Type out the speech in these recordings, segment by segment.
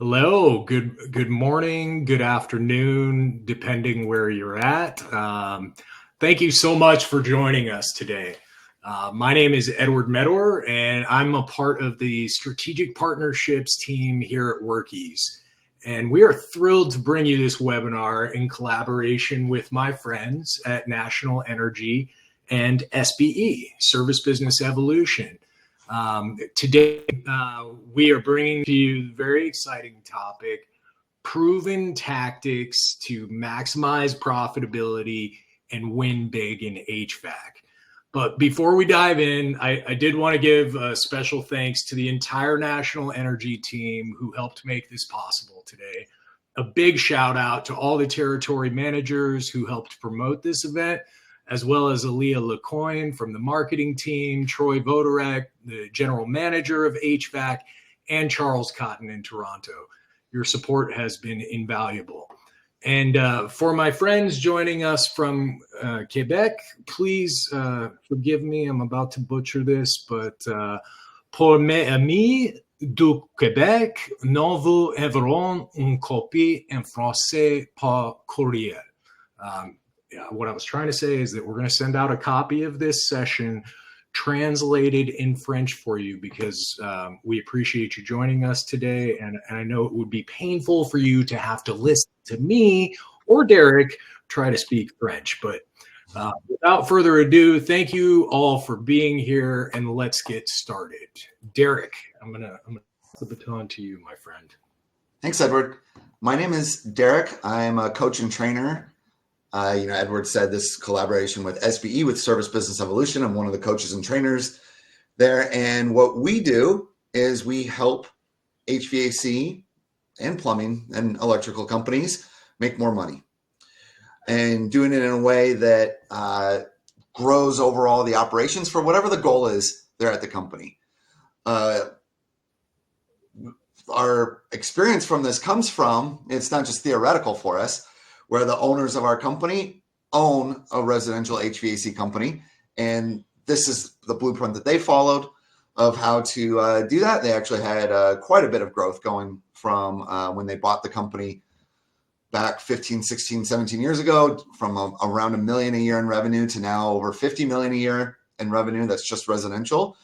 Hello, good morning, good afternoon, depending where you're at. Thank you so much for joining us today. My name is Edward Medor, and I'm a part of the strategic partnerships team here at Workies. And we are thrilled to bring you this webinar in collaboration with my friends at National Energy and SBE, Service Business Evolution. Today, we are bringing to you a very exciting topic, proven tactics to maximize profitability and win big in HVAC. But before we dive in, I did want to give a special thanks to the entire National Energy team who helped make this possible today. A big shout out to all the territory managers who helped promote this event, as well as Aaliyah Lecoyne from the marketing team, Troy Voderek, the general manager of HVAC, and Charles Cotton in Toronto. Your support has been invaluable. And for my friends joining us from Quebec, please forgive me, I'm about to butcher this, but pour mes amis du Québec, nous vous enverrons une copie en français par courriel. What I was trying to say is that we're going to send out a copy of this session translated in French for you because we appreciate you joining us today. And I know it would be painful for you to have to listen to me or Derek try to speak French. But without further ado, thank you all for being here, and let's get started. Derek, I'm gonna pass the baton to you, my friend. Thanks, Edward. My name is Derek. I'm a coach and trainer. Edward said this collaboration with SBE, with Service Business Evolution. I'm one of the coaches and trainers there. And what we do is we help HVAC and plumbing and electrical companies make more money, and doing it in a way that grows overall the operations for whatever the goal is there at the company. Our experience from this comes from, it's not just theoretical for us, where the owners of our company own a residential HVAC company. And this is the blueprint that they followed of how to do that. They actually had quite a bit of growth going from when they bought the company back 15, 16, 17 years ago, from around $1 million a year in revenue to now over $50 million a year in revenue. That's just residential.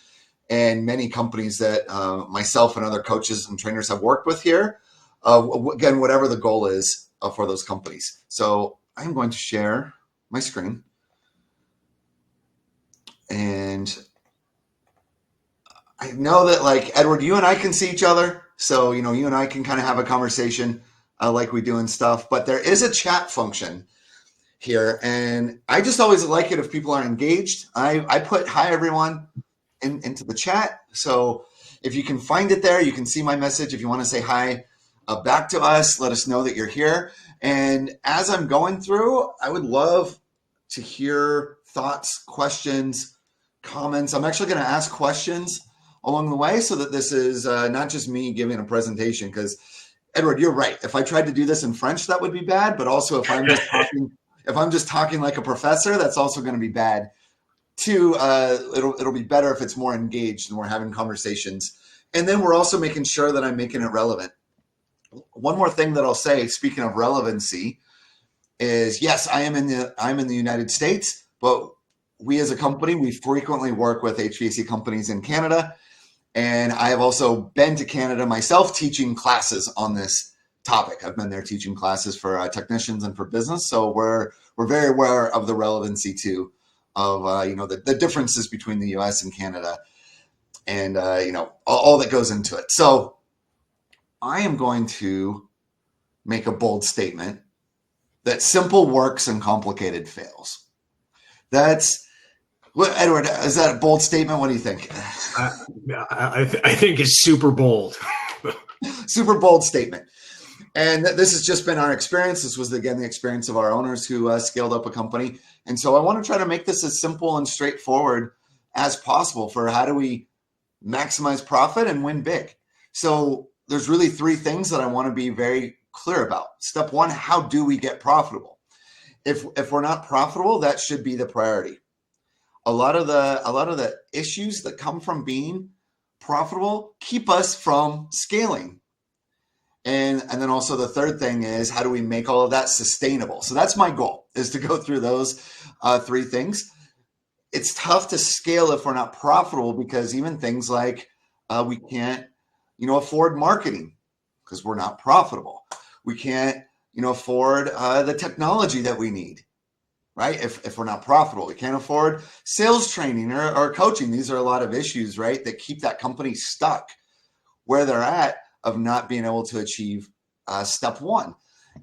And many companies that myself and other coaches and trainers have worked with here, again, whatever the goal is for those companies. So I'm going to share my screen. And I know that, like, Edward, you and I can see each other. So, you and I can kind of have a conversation like we do and stuff. But there is a chat function here. And I just always like it if people are engaged. I put hi, everyone, into the chat. So if you can find it there, you can see my message. If you want to say hi back to us, let us know that you're here. And as I'm going through, I would love to hear thoughts, questions, comments. I'm actually going to ask questions along the way so that this is not just me giving a presentation, because Edward, you're right. If I tried to do this in French, that would be bad. But also if I'm just talking like a professor, that's also going to be bad too. It'll be better if it's more engaged and we're having conversations. And then we're also making sure that I'm making it relevant. One more thing that I'll say, speaking of relevancy, is yes, I'm in the United States, but we as a company, we frequently work with HVAC companies in Canada. And I have also been to Canada myself teaching classes on this topic. I've been there teaching classes for technicians and for business. So we're very aware of the relevancy too of the differences between the US and Canada, and all that goes into it. So I am going to make a bold statement that simple works and complicated fails. That's what, Edward, is that a bold statement? What do you think? I think it's super bold. Super bold statement. And this has just been our experience. This was, again, the experience of our owners who scaled up a company. And so I want to try to make this as simple and straightforward as possible for how do we maximize profit and win big. So there's really three things that I want to be very clear about. Step one, how do we get profitable? If we're not profitable, that should be the priority. A lot of the issues that come from being profitable keep us from scaling. And then also the third thing is, how do we make all of that sustainable? So that's my goal, is to go through those three things. It's tough to scale if we're not profitable, because even things like we can't, afford marketing because we're not profitable. We can't, afford the technology that we need, right? If we're not profitable, we can't afford sales training or coaching. These are a lot of issues, right, that keep that company stuck where they're at, of not being able to achieve step one.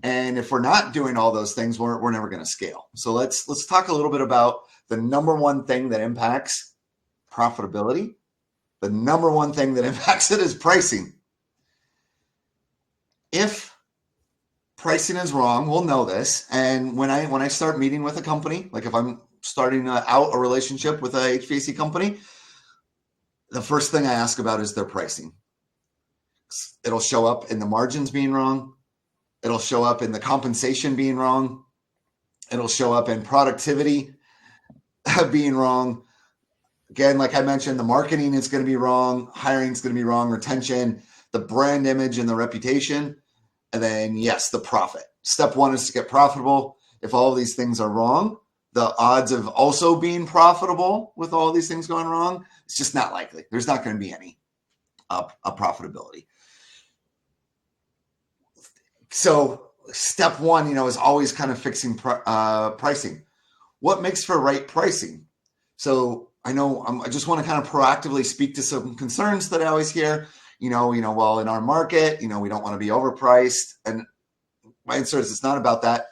And if we're not doing all those things, we're never going to scale. So let's talk a little bit about the number one thing that impacts profitability. The number one thing that impacts it is pricing. If pricing is wrong, we'll know this. And when I start meeting with a company, like if I'm starting out a relationship with a HVAC company, the first thing I ask about is their pricing. It'll show up in the margins being wrong. It'll show up in the compensation being wrong. It'll show up in productivity being wrong. Again, like I mentioned, the marketing is going to be wrong. Hiring is going to be wrong. Retention, the brand image and the reputation. And then, yes, the profit. Step one is to get profitable. If all of these things are wrong, the odds of also being profitable with all these things going wrong, it's just not likely. There's not going to be any profitability. So step one, is always kind of fixing pricing. What makes for right pricing? So I know I just want to kind of proactively speak to some concerns that I always hear. Well, in our market, we don't want to be overpriced. And my answer is, it's not about that.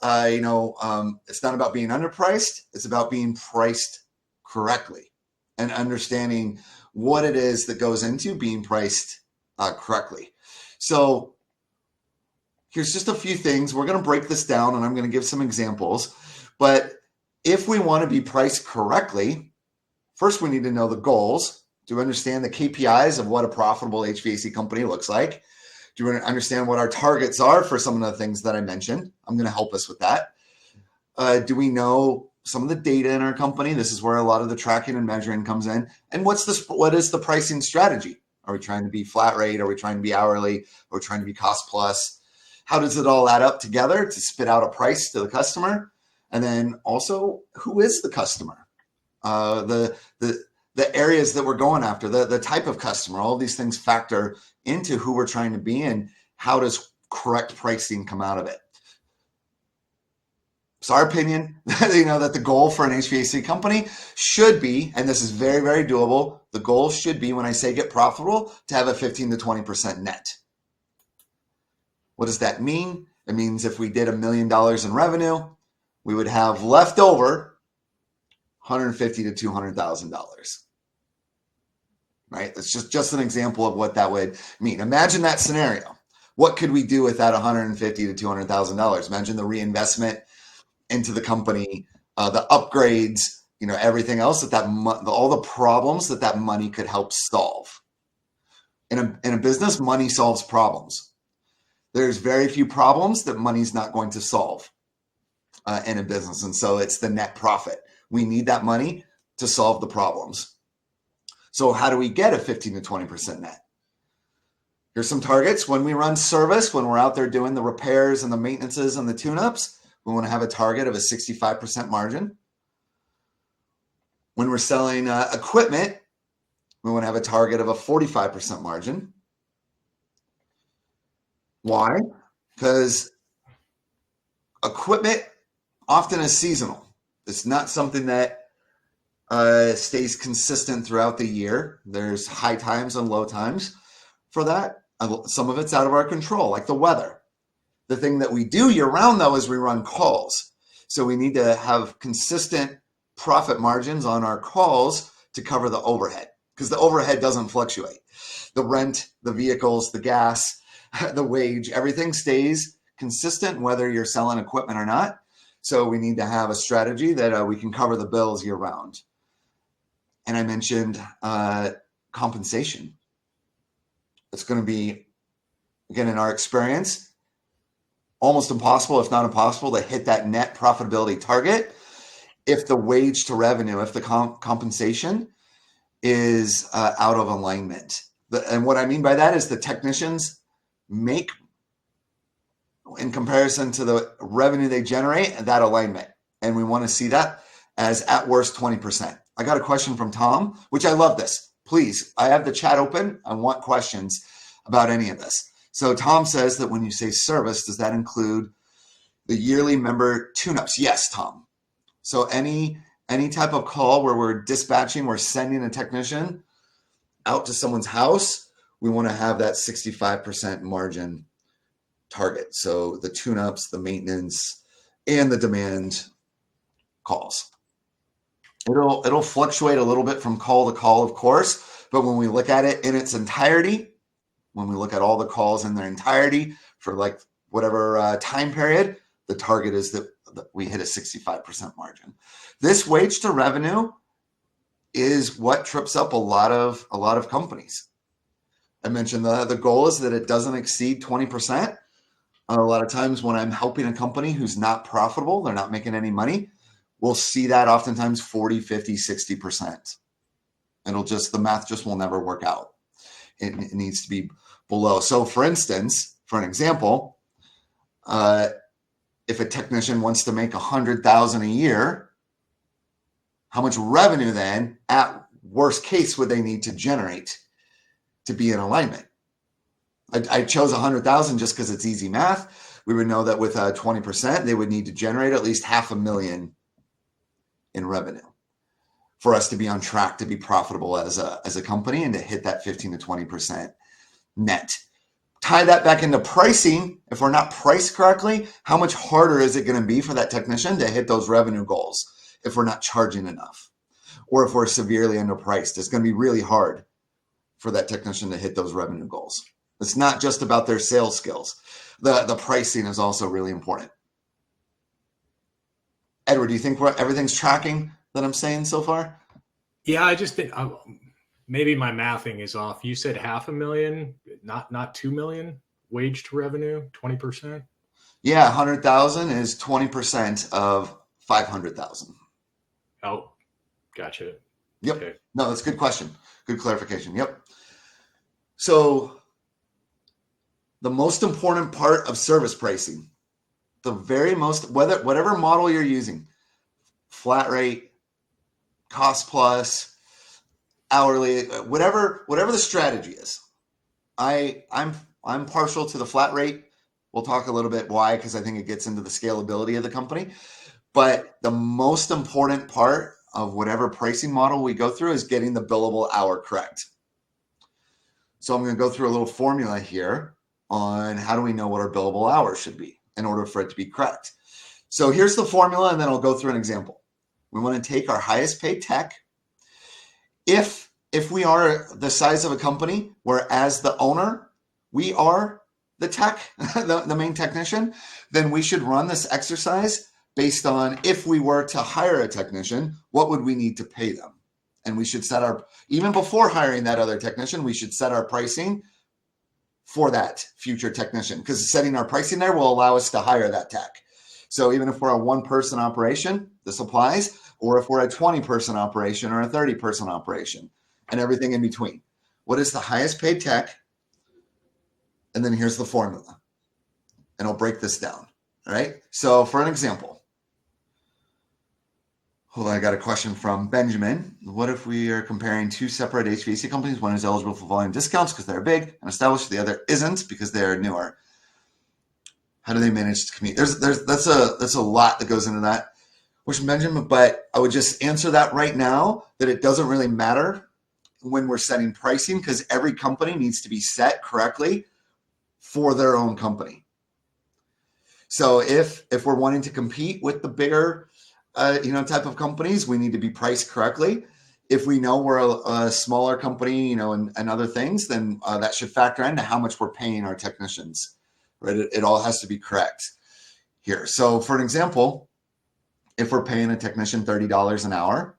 It's not about being underpriced. It's about being priced correctly and understanding what it is that goes into being priced correctly. So here's just a few things. We're going to break this down, and I'm going to give some examples. But if we want to be priced correctly, first we need to know the goals. Do we understand the KPIs of what a profitable HVAC company looks like? Do we understand what our targets are for some of the things that I mentioned? I'm going to help us with that. Do we know some of the data in our company? This is where a lot of the tracking and measuring comes in. And what is the pricing strategy? Are we trying to be flat rate? Are we trying to be hourly? Are we trying to be cost plus? How does it all add up together to spit out a price to the customer? And then also, who is the customer? The areas that we're going after, the type of customer, all of these things factor into who we're trying to be, and how does correct pricing come out of it. It's our opinion, that the goal for an HVAC company should be, and this is very, very doable, the goal should be, when I say get profitable, to have a 15 to 20% net. What does that mean? It means if we did $1 million in revenue, we would have left over $150,000 to $200,000. Right? That's just an example of what that would mean. Imagine that scenario. What could we do with that $150,000 to $200,000? Imagine the reinvestment into the company, the upgrades, everything else all the problems that money could help solve. In a business, money solves problems. There's very few problems that money's not going to solve in a business. And so it's the net profit. We need that money to solve the problems. So how do we get a 15 to 20% net? Here's some targets. When we run service, when we're out there doing the repairs and the maintenances and the tune-ups, we want to have a target of a 65% margin. When we're selling equipment, we want to have a target of a 45% margin. Why? Because equipment often is seasonal. It's not something that stays consistent throughout the year. There's high times and low times for that. Some of it's out of our control, like the weather. The thing that we do year round, though, is we run calls. So we need to have consistent profit margins on our calls to cover the overhead, because the overhead doesn't fluctuate. The rent, the vehicles, the gas, the wage, everything stays consistent whether you're selling equipment or not. So we need to have a strategy that we can cover the bills year round. And I mentioned compensation. It's going to be, again, in our experience, almost impossible, if not impossible, to hit that net profitability target if the wage to revenue, if the compensation is out of alignment. And what I mean by that is the technicians make in comparison to the revenue they generate, that alignment. And we want to see that as at worst 20%. I got a question from Tom, which I love this. Please, I have the chat open. I want questions about any of this. So Tom says that when you say service, does that include the yearly member tune-ups? Yes, Tom. So any type of call where we're dispatching, we're sending a technician out to someone's house, we want to have that 65% margin target. So the tune-ups, the maintenance, and the demand calls. It'll fluctuate a little bit from call to call, of course, but when we look at it in its entirety, when we look at all the calls in their entirety for like whatever time period, the target is that we hit a 65% margin. This wage to revenue is what trips up a lot of companies. I mentioned the goal is that it doesn't exceed 20%. A lot of times when I'm helping a company who's not profitable, they're not making any money, we'll see that oftentimes 40, 50, 60%. The math just will never work out. It needs to be below. So for instance, for an example, if a technician wants to make $100,000 a year, how much revenue then at worst case would they need to generate to be in alignment? I chose 100,000 just because it's easy math. We would know that with 20%, they would need to generate at least $500,000 in revenue for us to be on track to be profitable as a company and to hit that 15 to 20% net. Tie that back into pricing. If we're not priced correctly, how much harder is it going to be for that technician to hit those revenue goals if we're not charging enough? Or if we're severely underpriced, it's going to be really hard for that technician to hit those revenue goals. It's not just about their sales skills. The pricing is also really important. Edward, do you think everything's tracking that I'm saying so far? Yeah, I just think maybe my mathing is off. You said $500,000, not 2 million wage to revenue, 20%. Yeah, 100,000 is 20% of 500,000. Oh, gotcha. Yep. Okay. No, that's a good question. Good clarification. Yep. So the most important part of service pricing, the very most, whatever model you're using, flat rate, cost plus, hourly, whatever the strategy is. I'm partial to the flat rate. We'll talk a little bit why, because I think it gets into the scalability of the company. But the most important part of whatever pricing model we go through is getting the billable hour correct. So I'm going to go through a little formula here on how do we know what our billable hour should be in order for it to be correct. So here's the formula, and then I'll go through an example. We want to take our highest paid tech. If we are the size of a company where as the owner, we are the tech, the main technician, then we should run this exercise based on if we were to hire a technician, what would we need to pay them? And we should set even before hiring that other technician, we should set our pricing for that future technician, because setting our pricing there will allow us to hire that tech. So even if we're a 1-person operation, this applies, or if we're a 20-person operation or a 30-person operation and everything in between. What is the highest paid tech? And then here's the formula. And I'll break this down. All right. So for an example, I got a question from Benjamin. What if we are comparing two separate HVAC companies? One is eligible for volume discounts because they're big and established. The other isn't because they're newer. How do they manage to compete? That's a lot that goes into that question, Benjamin. But I would just answer that right now that it doesn't really matter when we're setting pricing, because every company needs to be set correctly for their own company. So if we're wanting to compete with the bigger type of companies, we need to be priced correctly. If we know we're a smaller company, and other things, then that should factor into how much we're paying our technicians, right? It all has to be correct here. So for an example, if we're paying a technician $30 an hour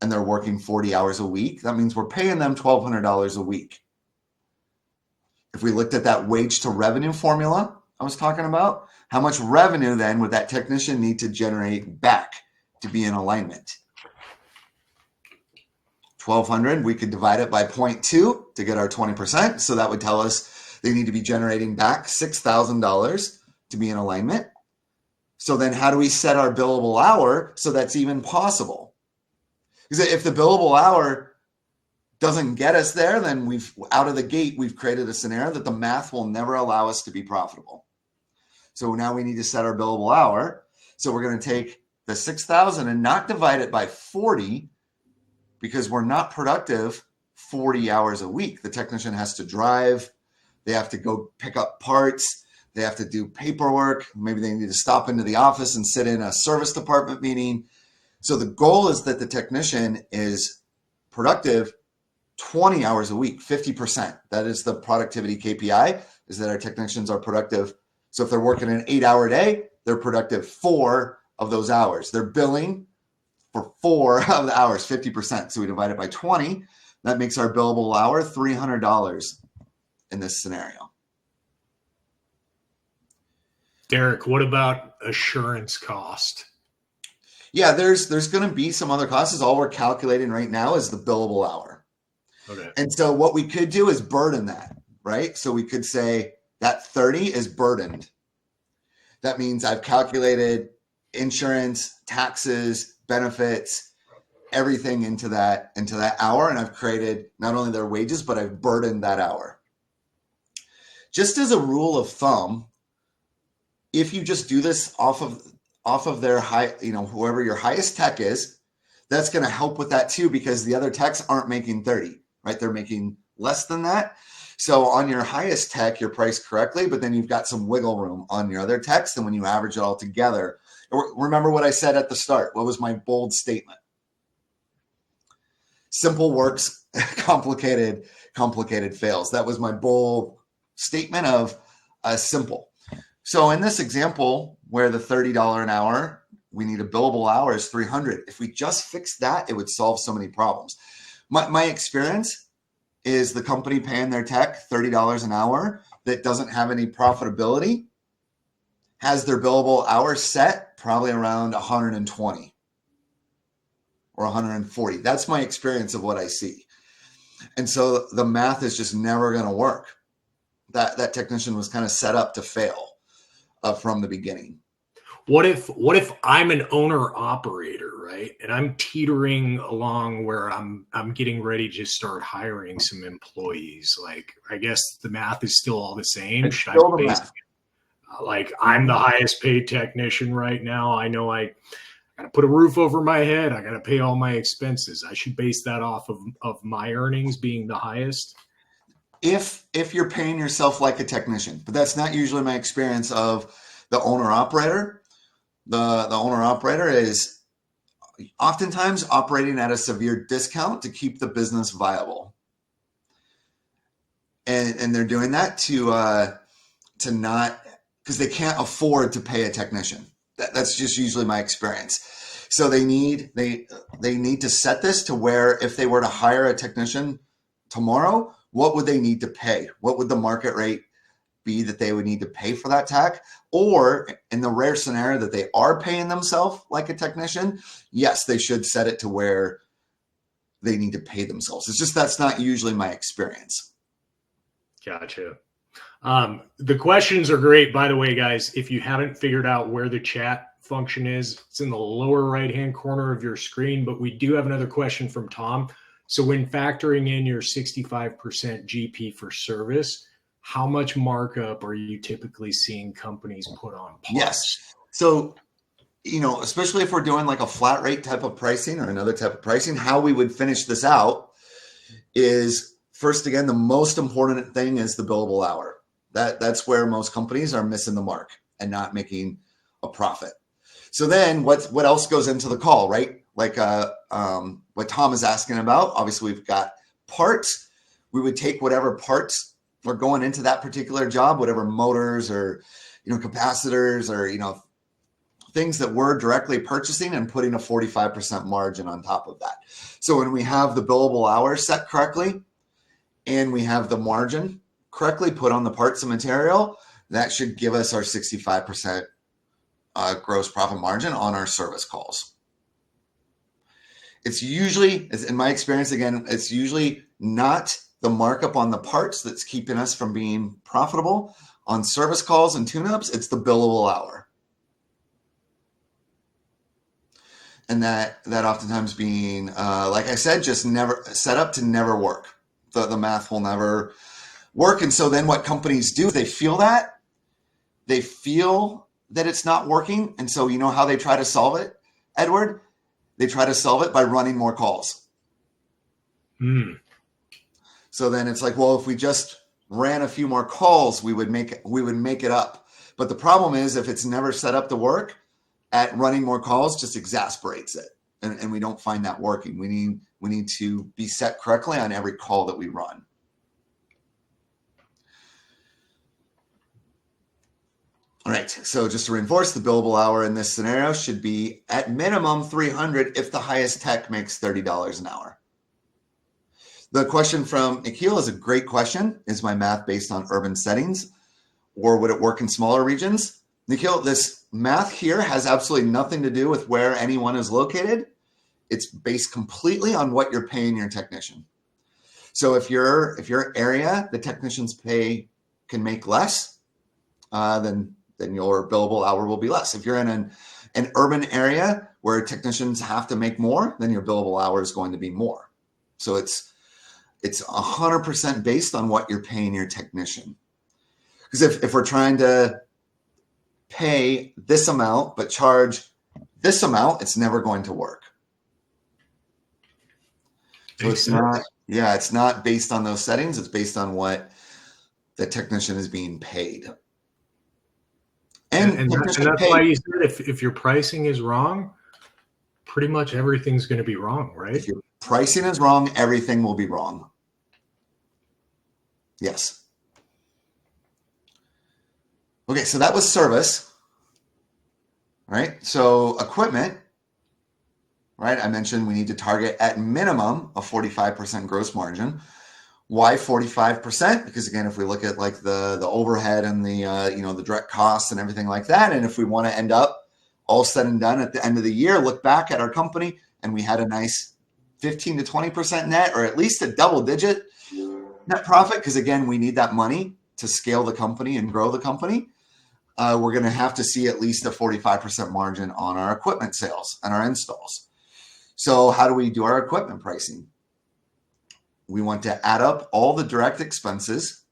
and they're working 40 hours a week, that means we're paying them $1,200 a week. If we looked at that wage to revenue formula I was talking about, how much revenue then would that technician need to generate back to be in alignment? 1,200, we could divide it by 0.2 to get our 20%. So that would tell us They need to be generating back $6,000 to be in alignment. So then how do we set our billable hour so that's even possible? Because if the billable hour doesn't get us there, then out of the gate, we've created a scenario that the math will never allow us to be profitable. So now we need to set our billable hour. So we're going to take the 6,000 and not divide it by 40, because we're not productive 40 hours a week. The technician has to drive. They have to go pick up parts. They have to do paperwork. Maybe they need to stop into the office and sit in a service department meeting. So the goal is that the technician is productive 20 hours a week, 50%. That is the productivity KPI, is that our technicians are productive. So if they're working an 8-hour day, they're productive 4 of those hours. They're billing for 4 of the hours, 50%. So we divide it by 20. That makes our billable hour $300 in this scenario. Derek, what about assurance cost? Yeah, there's going to be some other costs. All we're calculating right now is the billable hour. Okay. And so what we could do is burden that, right? So we could say that 30 is burdened. That means I've calculated insurance, taxes, benefits, everything into that hour, and I've created not only their wages, but I've burdened that hour. Just as a rule of thumb, if you just do this off of their high, whoever your highest tech is, that's going to help with that too, because the other techs aren't making 30, right? They're making less than that. So on your highest tech, you're priced correctly, but then you've got some wiggle room on your other techs. And when you average it all together, remember what I said at the start. What was my bold statement? Simple works, complicated fails. That was my bold statement of simple. So in this example, where the $30 an hour, we need a billable hour is $300. If we just fix that, it would solve so many problems. My experience is the company paying their tech $30 an hour that doesn't have any profitability has their billable hour set probably around 120 or 140. That's my experience of what I see. And so the math is just never going to work. That technician was kind of set up to fail from the beginning. What if I'm an owner operator, right? And I'm teetering along where I'm getting ready to start hiring some employees. Like, I guess the math is still all the same. It's Should still I the base, math. like, I'm the highest paid technician right now. I know I got to put a roof over my head. I got to pay all my expenses. I should base that off of my earnings being the highest. If you're paying yourself like a technician, but that's not usually my experience of the owner operator. The owner operator is oftentimes operating at a severe discount to keep the business viable. And they're doing that to not, because they can't afford to pay a technician. That's just usually my experience. So they need to set this to where if they were to hire a technician tomorrow, what would they need to pay? What would the market rate be that they would need to pay for that tech? Or in the rare scenario that they are paying themselves like a technician, yes, they should set it to where they need to pay themselves. It's just that's not usually my experience. Gotcha. The questions are great, by the way, guys. If you haven't figured out where the chat function is, it's in the lower right-hand corner of your screen, but we do have another question from Tom. So when factoring in your 65% GP for service, how much markup are you typically seeing companies put on parts? Yes. So, especially if we're doing like a flat rate type of pricing or another type of pricing, how we would finish this out is first, again, the most important thing is the billable hour. That's where most companies are missing the mark and not making a profit. So then what else goes into the call, right? Like what Tom is asking about, obviously we've got parts. We would take whatever parts were going into that particular job, whatever motors or, capacitors or, things that we're directly purchasing and putting a 45% margin on top of that. So when we have the billable hours set correctly and we have the margin correctly put on the parts and material, that should give us our 65% gross profit margin on our service calls. It's usually, in my experience, again, it's usually not the markup on the parts that's keeping us from being profitable on service calls and tune-ups, it's the billable hour. And that oftentimes being, like I said, just never set up to never work. The math will never work. And so then what companies do, they feel that it's not working. And so you know how they try to solve it, Edward? They try to solve it by running more calls. So then it's like, well, if we just ran a few more calls, we would make it up. But the problem is, if it's never set up to work, at running more calls just exasperates it, and we don't find that working. We need to be set correctly on every call that we run. All right, so just to reinforce, the billable hour in this scenario should be at minimum 300 if the highest tech makes $30 an hour. The question from Nikhil is a great question. Is my math based on urban settings, or would it work in smaller regions? Nikhil, this math here has absolutely nothing to do with where anyone is located. It's based completely on what you're paying your technician. So if your area, the technicians can make less, then your billable hour will be less. If you're in an urban area where technicians have to make more, then your billable hour is going to be more. So it's 100% based on what you're paying your technician. Because if we're trying to pay this amount but charge this amount, it's never going to work. So it's not based on those settings. It's based on what the technician is being paid. And that's why you said if your pricing is wrong, pretty much everything's going to be wrong, right? If your pricing is wrong, everything will be wrong. Yes. Okay, so that was service, right? So equipment, right? I mentioned we need to target at minimum a 45% gross margin. Why 45%? Because again, if we look at like the overhead and the the direct costs and everything like that, and if we want to end up all said and done at the end of the year, look back at our company and we had a nice 15 to 20% net, or at least a double-digit net profit, because again, we need that money to scale the company and grow the company. We're going to have to see at least a 45% margin on our equipment sales and our installs. So how do we do our equipment pricing? We want to add up all the direct expenses,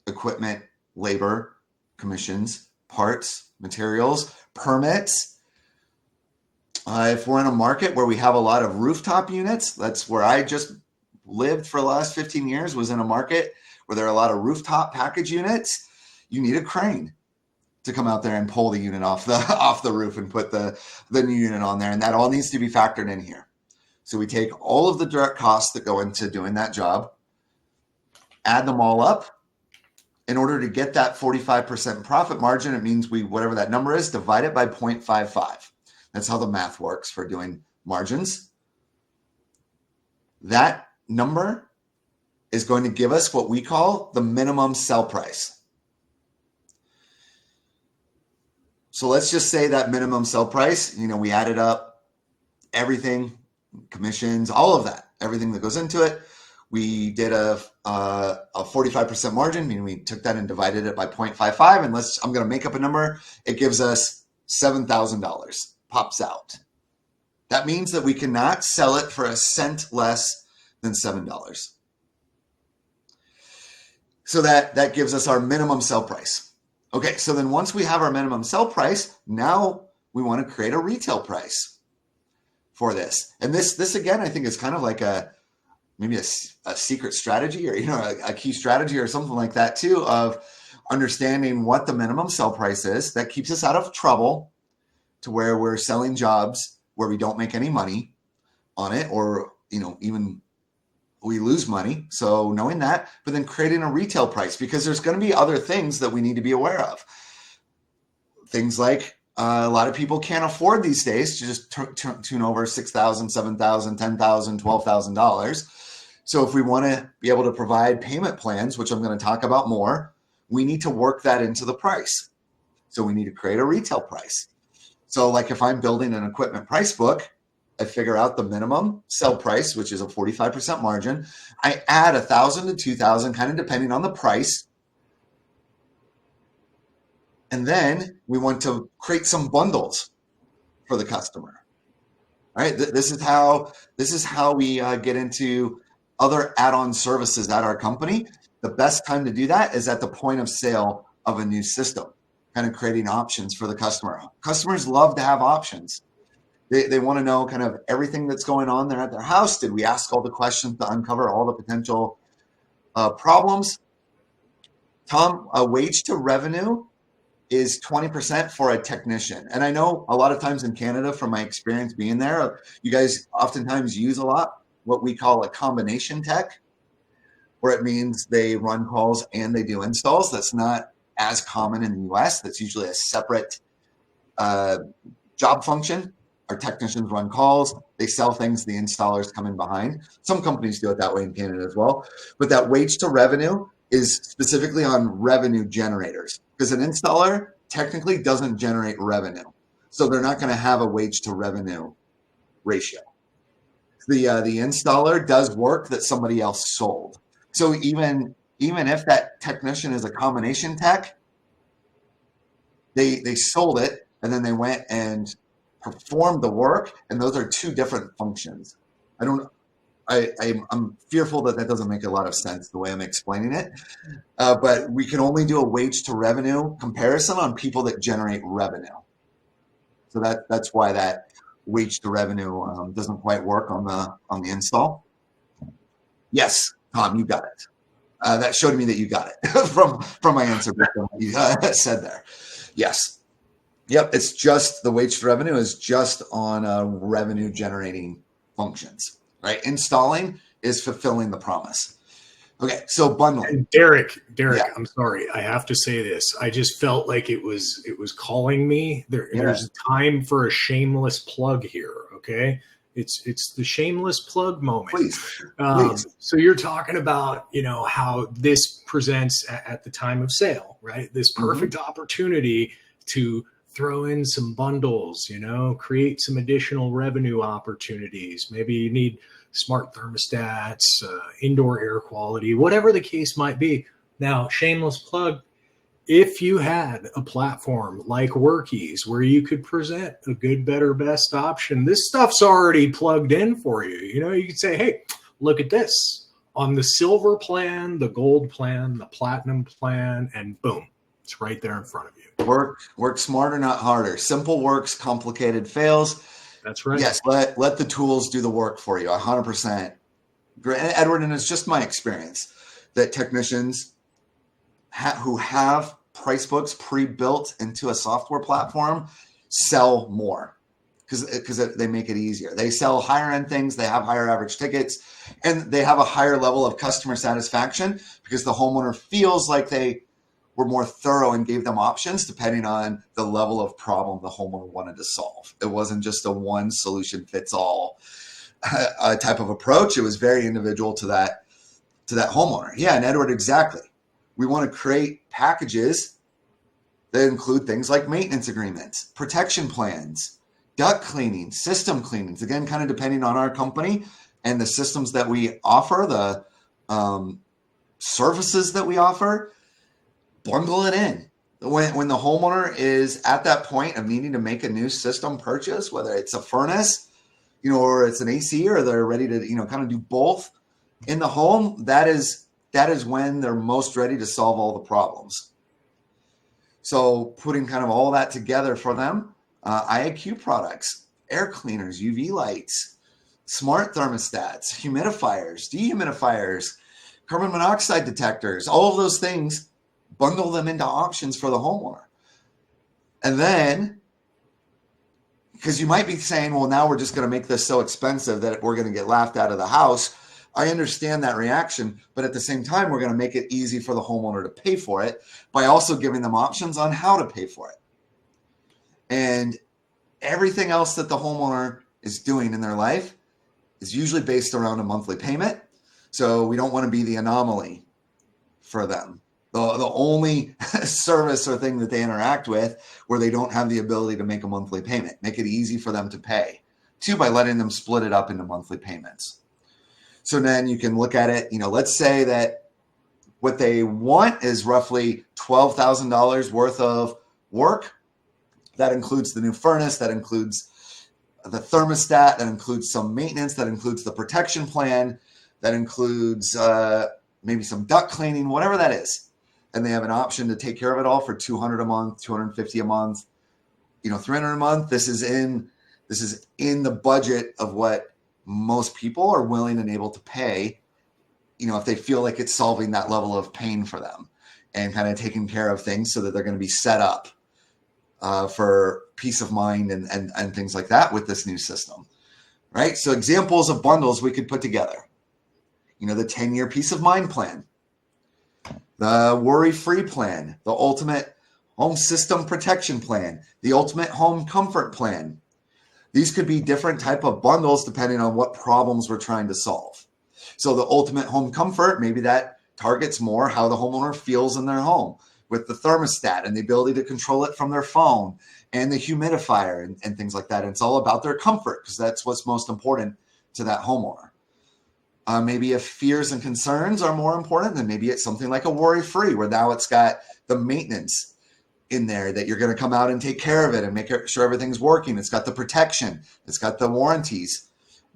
equipment, labor, commissions, parts, materials, permits. If we're in a market where we have a lot of rooftop units, that's where I just lived for the last 15 years, was in a market where there are a lot of rooftop package units. You need a crane to come out there and pull the unit off the roof and put the new unit on there. And that all needs to be factored in here. So we take all of the direct costs that go into doing that job, add them all up. In order to get that 45% profit margin, it means whatever that number is, divide it by 0.55. That's how the math works for doing margins. That number is going to give us what we call the minimum sell price. So let's just say that minimum sell price, we added up everything, commissions, all of that, everything that goes into it. We did a 45% margin, meaning we took that and divided it by 0.55. And I'm going to make up a number. It gives us $7,000, pops out. That means that we cannot sell it for a cent less than $7. So that gives us our minimum sell price. Okay, so then once we have our minimum sell price, now we want to create a retail price for this. And this again, I think is kind of like maybe a secret strategy, or a key strategy or something like that too, of understanding what the minimum sell price is. That keeps us out of trouble to where we're selling jobs where we don't make any money on it, or even we lose money. So knowing that, but then creating a retail price, because there's going to be other things that we need to be aware of. Things like a lot of people can't afford these days to just tune over $6,000, $7,000, $10,000, $12,000. So if we want to be able to provide payment plans, which I'm going to talk about more, we need to work that into the price. So we need to create a retail price. So like if I'm building an equipment price book, I figure out the minimum sell price, which is a 45% margin. I add 1,000 to 2,000, kind of depending on the price. And then we want to create some bundles for the customer. All right, this is how we get into other add-on services at our company. The best time to do that is at the point of sale of a new system, kind of creating options for the customer. Customers love to have options. They want to know kind of everything that's going on there at their house. Did we ask all the questions to uncover all the potential problems? Tom, a wage to revenue is 20% for a technician. And I know a lot of times in Canada, from my experience being there, you guys oftentimes use a lot what we call a combination tech, where it means they run calls and they do installs. That's not as common in the US. That's usually a separate job function. Our technicians run calls, they sell things, the installers come in behind. Some companies do it that way in Canada as well. But that wage to revenue is specifically on revenue generators, because an installer technically doesn't generate revenue. So they're not going to have a wage to revenue ratio. The installer does work that somebody else sold. So even if that technician is a combination tech, they sold it and then they went and performed the work, and those are two different functions. I'm fearful that doesn't make a lot of sense the way I'm explaining it, but we can only do a wage to revenue comparison on people that generate revenue. So that's why that wage to revenue doesn't quite work on the install. Yes, Tom, you got it. That showed me that you got it from my answer you said there. Yes. Yep, it's just the wage to revenue is just on revenue generating functions, right? Installing is fulfilling the promise. Okay, so bundling. And Derek, Yeah. I'm sorry, I have to say this. I just felt like it was calling me. There's time for a shameless plug here. Okay, it's the shameless plug moment. Please. So you're talking about how this presents at the time of sale, right? This perfect opportunity to throw in some bundles, create some additional revenue opportunities. Maybe you need smart thermostats, indoor air quality, whatever the case might be. Now, shameless plug, if you had a platform like Workies where you could present a good, better, best option, this stuff's already plugged in for you. You could say, hey, look at this on the silver plan, the gold plan, the platinum plan, and boom, it's right there in front of you. Work smarter, not harder. Simple works, complicated fails. That's right. Yes, let the tools do the work for you. 100%. Edward, and it's just my experience that technicians who have price books pre-built into a software platform sell more because they make it easier. They sell higher end things, they have higher average tickets, and they have a higher level of customer satisfaction because the homeowner feels like they were more thorough and gave them options depending on the level of problem the homeowner wanted to solve. It wasn't just a one solution fits all type of approach. It was very individual to that homeowner. Yeah, and Edward, exactly. We want to create packages that include things like maintenance agreements, protection plans, duct cleaning, system cleanings, again, kind of depending on our company and the systems that we offer, the services that we offer. Bundle it in. When the homeowner is at that point of needing to make a new system purchase, whether it's a furnace, or it's an AC, or they're ready to, kind of do both in the home, that is when they're most ready to solve all the problems. So putting kind of all that together for them, IAQ products, air cleaners, UV lights, smart thermostats, humidifiers, dehumidifiers, carbon monoxide detectors, all of those things, bundle them into options for the homeowner. And then, because you might be saying, well, now we're just going to make this so expensive that we're going to get laughed out of the house. I understand that reaction, but at the same time, we're going to make it easy for the homeowner to pay for it by also giving them options on how to pay for it. And everything else that the homeowner is doing in their life is usually based around a monthly payment. So we don't want to be the anomaly for them. The only service or thing that they interact with where they don't have the ability to make a monthly payment, make it easy for them to pay. too, by letting them split it up into monthly payments. So then you can look at it, let's say that what they want is roughly $12,000 worth of work. That includes the new furnace, that includes the thermostat, that includes some maintenance, that includes the protection plan, that includes maybe some duct cleaning, whatever that is. And they have an option to take care of it all for $200 a month, $250 a month, $300 a month. This is in the budget of what most people are willing and able to pay, if they feel like it's solving that level of pain for them and kind of taking care of things so that they're going to be set up for peace of mind and things like that with this new system, right? So examples of bundles we could put together, the 10-year peace of mind plan, the worry-free plan, the ultimate home system protection plan, the ultimate home comfort plan. These could be different type of bundles depending on what problems we're trying to solve. So the ultimate home comfort, maybe that targets more how the homeowner feels in their home with the thermostat and the ability to control it from their phone and the humidifier and things like that. And it's all about their comfort because that's what's most important to that homeowner. Maybe if fears and concerns are more important, then maybe it's something like a worry-free where now it's got the maintenance in there that you're going to come out and take care of it and make sure everything's working. It's got the protection. It's got the warranties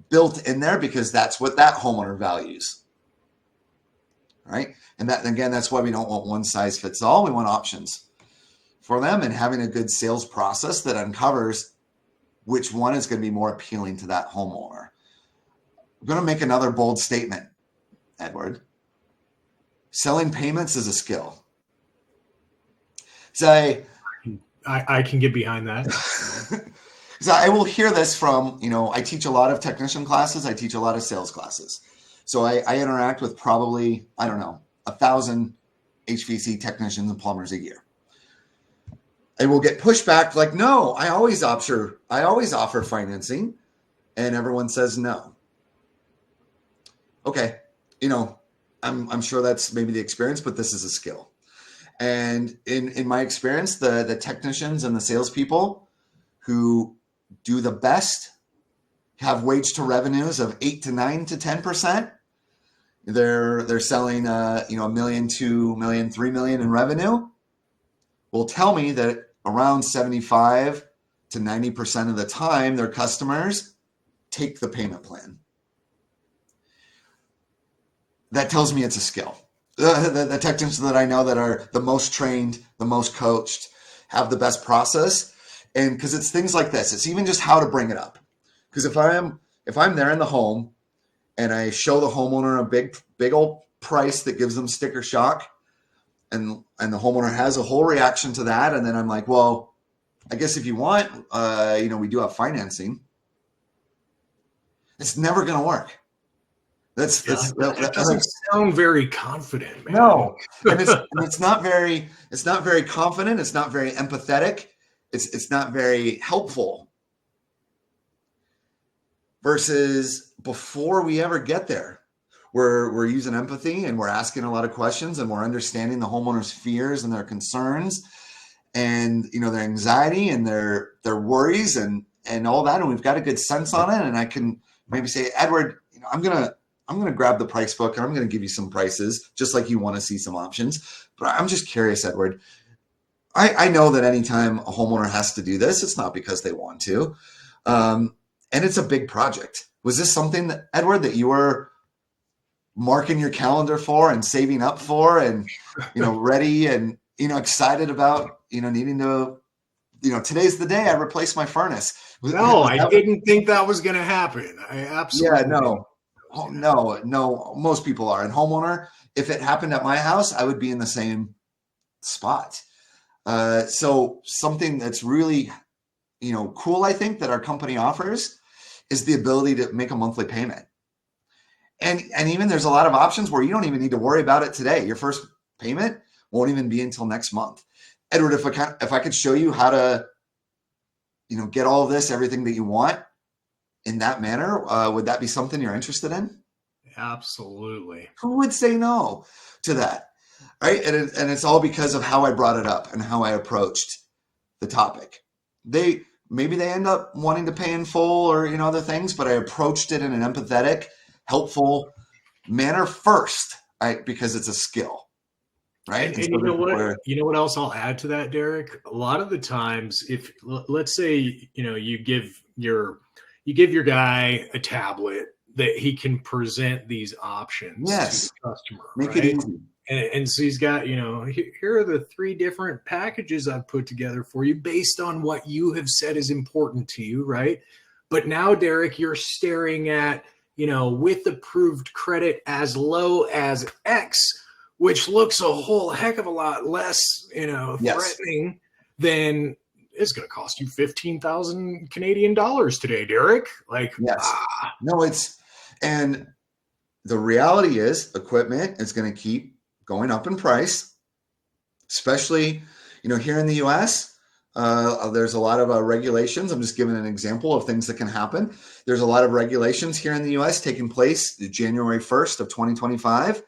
built in there because that's what that homeowner values, right? And that, again, that's why we don't want one size fits all. We want options for them and having a good sales process that uncovers which one is going to be more appealing to that homeowner. I'm going to make another bold statement, Edward. Selling payments is a skill. So I can get behind that. So I will hear this from, I teach a lot of technician classes. I teach a lot of sales classes. So I interact with probably, 1,000 HVAC technicians and plumbers a year. I will get pushback like, no, I always offer financing. And everyone says no. Okay. I'm sure that's maybe the experience, but this is a skill. And in my experience, the technicians and the salespeople who do the best have wage to revenues of 8 to 9 to 10%. They're selling $1 million, $2 million, $3 million in revenue. Will tell me that around 75 to 90% of the time, their customers take the payment plan. That tells me it's a skill. The technicians that I know that are the most trained, the most coached, have the best process. And because it's things like this, it's even just how to bring it up. Because if I'm there in the home and I show the homeowner a big old price that gives them sticker shock, and the homeowner has a whole reaction to that, and then I'm like, well, I guess if you want, we do have financing. It's never going to work. That doesn't sound very confident, man. No, and it's not very confident. It's not very empathetic. It's not very helpful. Versus before we ever get there, we're using empathy and we're asking a lot of questions and we're understanding the homeowner's fears and their concerns and their anxiety and their worries and all that, and we've got a good sense on it. And I can maybe say, Edward, I'm gonna grab the price book and I'm gonna give you some prices, just like you want to see some options. But I'm just curious, Edward. I know that anytime a homeowner has to do this, it's not because they want to, and it's a big project. Was this something that, Edward, that you were marking your calendar for and saving up for, and ready and excited about needing to? Today's the day I replaced my furnace. No, I didn't think that was going to happen. I absolutely. Yeah, no. Oh, no. Most people are. And homeowner, if it happened at my house, I would be in the same spot. So something that's really, cool, I think, that our company offers is the ability to make a monthly payment. And even there's a lot of options where you don't even need to worry about it today. Your first payment won't even be until next month. Edward, if I could show you how to, get all of this, everything that you want in that manner, would that be something you're interested in? Absolutely. Who would say no to that? Right. And it's all because of how I brought it up and how I approached the topic. maybe they end up wanting to pay in full or, other things, but I approached it in an empathetic, helpful manner first, right? Because it's a skill, right? And And so you this know is what? where, You know what else I'll add to that, Derek? A lot of the times, if let's say you give your guy a tablet that he can present these options to the yes, customer, make it right? easy. And so he's got, here are the three different packages I've put together for you based on what you have said is important to you, right? But now, Derek, you're staring at, with approved credit as low as X, which looks a whole heck of a lot less, Yes, threatening than it's going to cost you 15,000 Canadian dollars today, Derek. Like, yes. No, and the reality is equipment is going to keep going up in price, especially, here in the US. There's a lot of regulations. I'm just giving an example of things that can happen. There's a lot of regulations here in the US taking place January 1st of 2025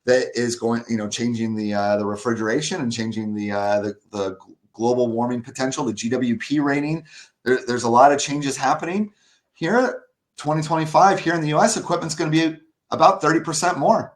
that is going, changing the refrigeration and changing the global warming potential, the GWP rating. There's a lot of changes happening here. 2025 here in the US, equipment's going to be about 30% more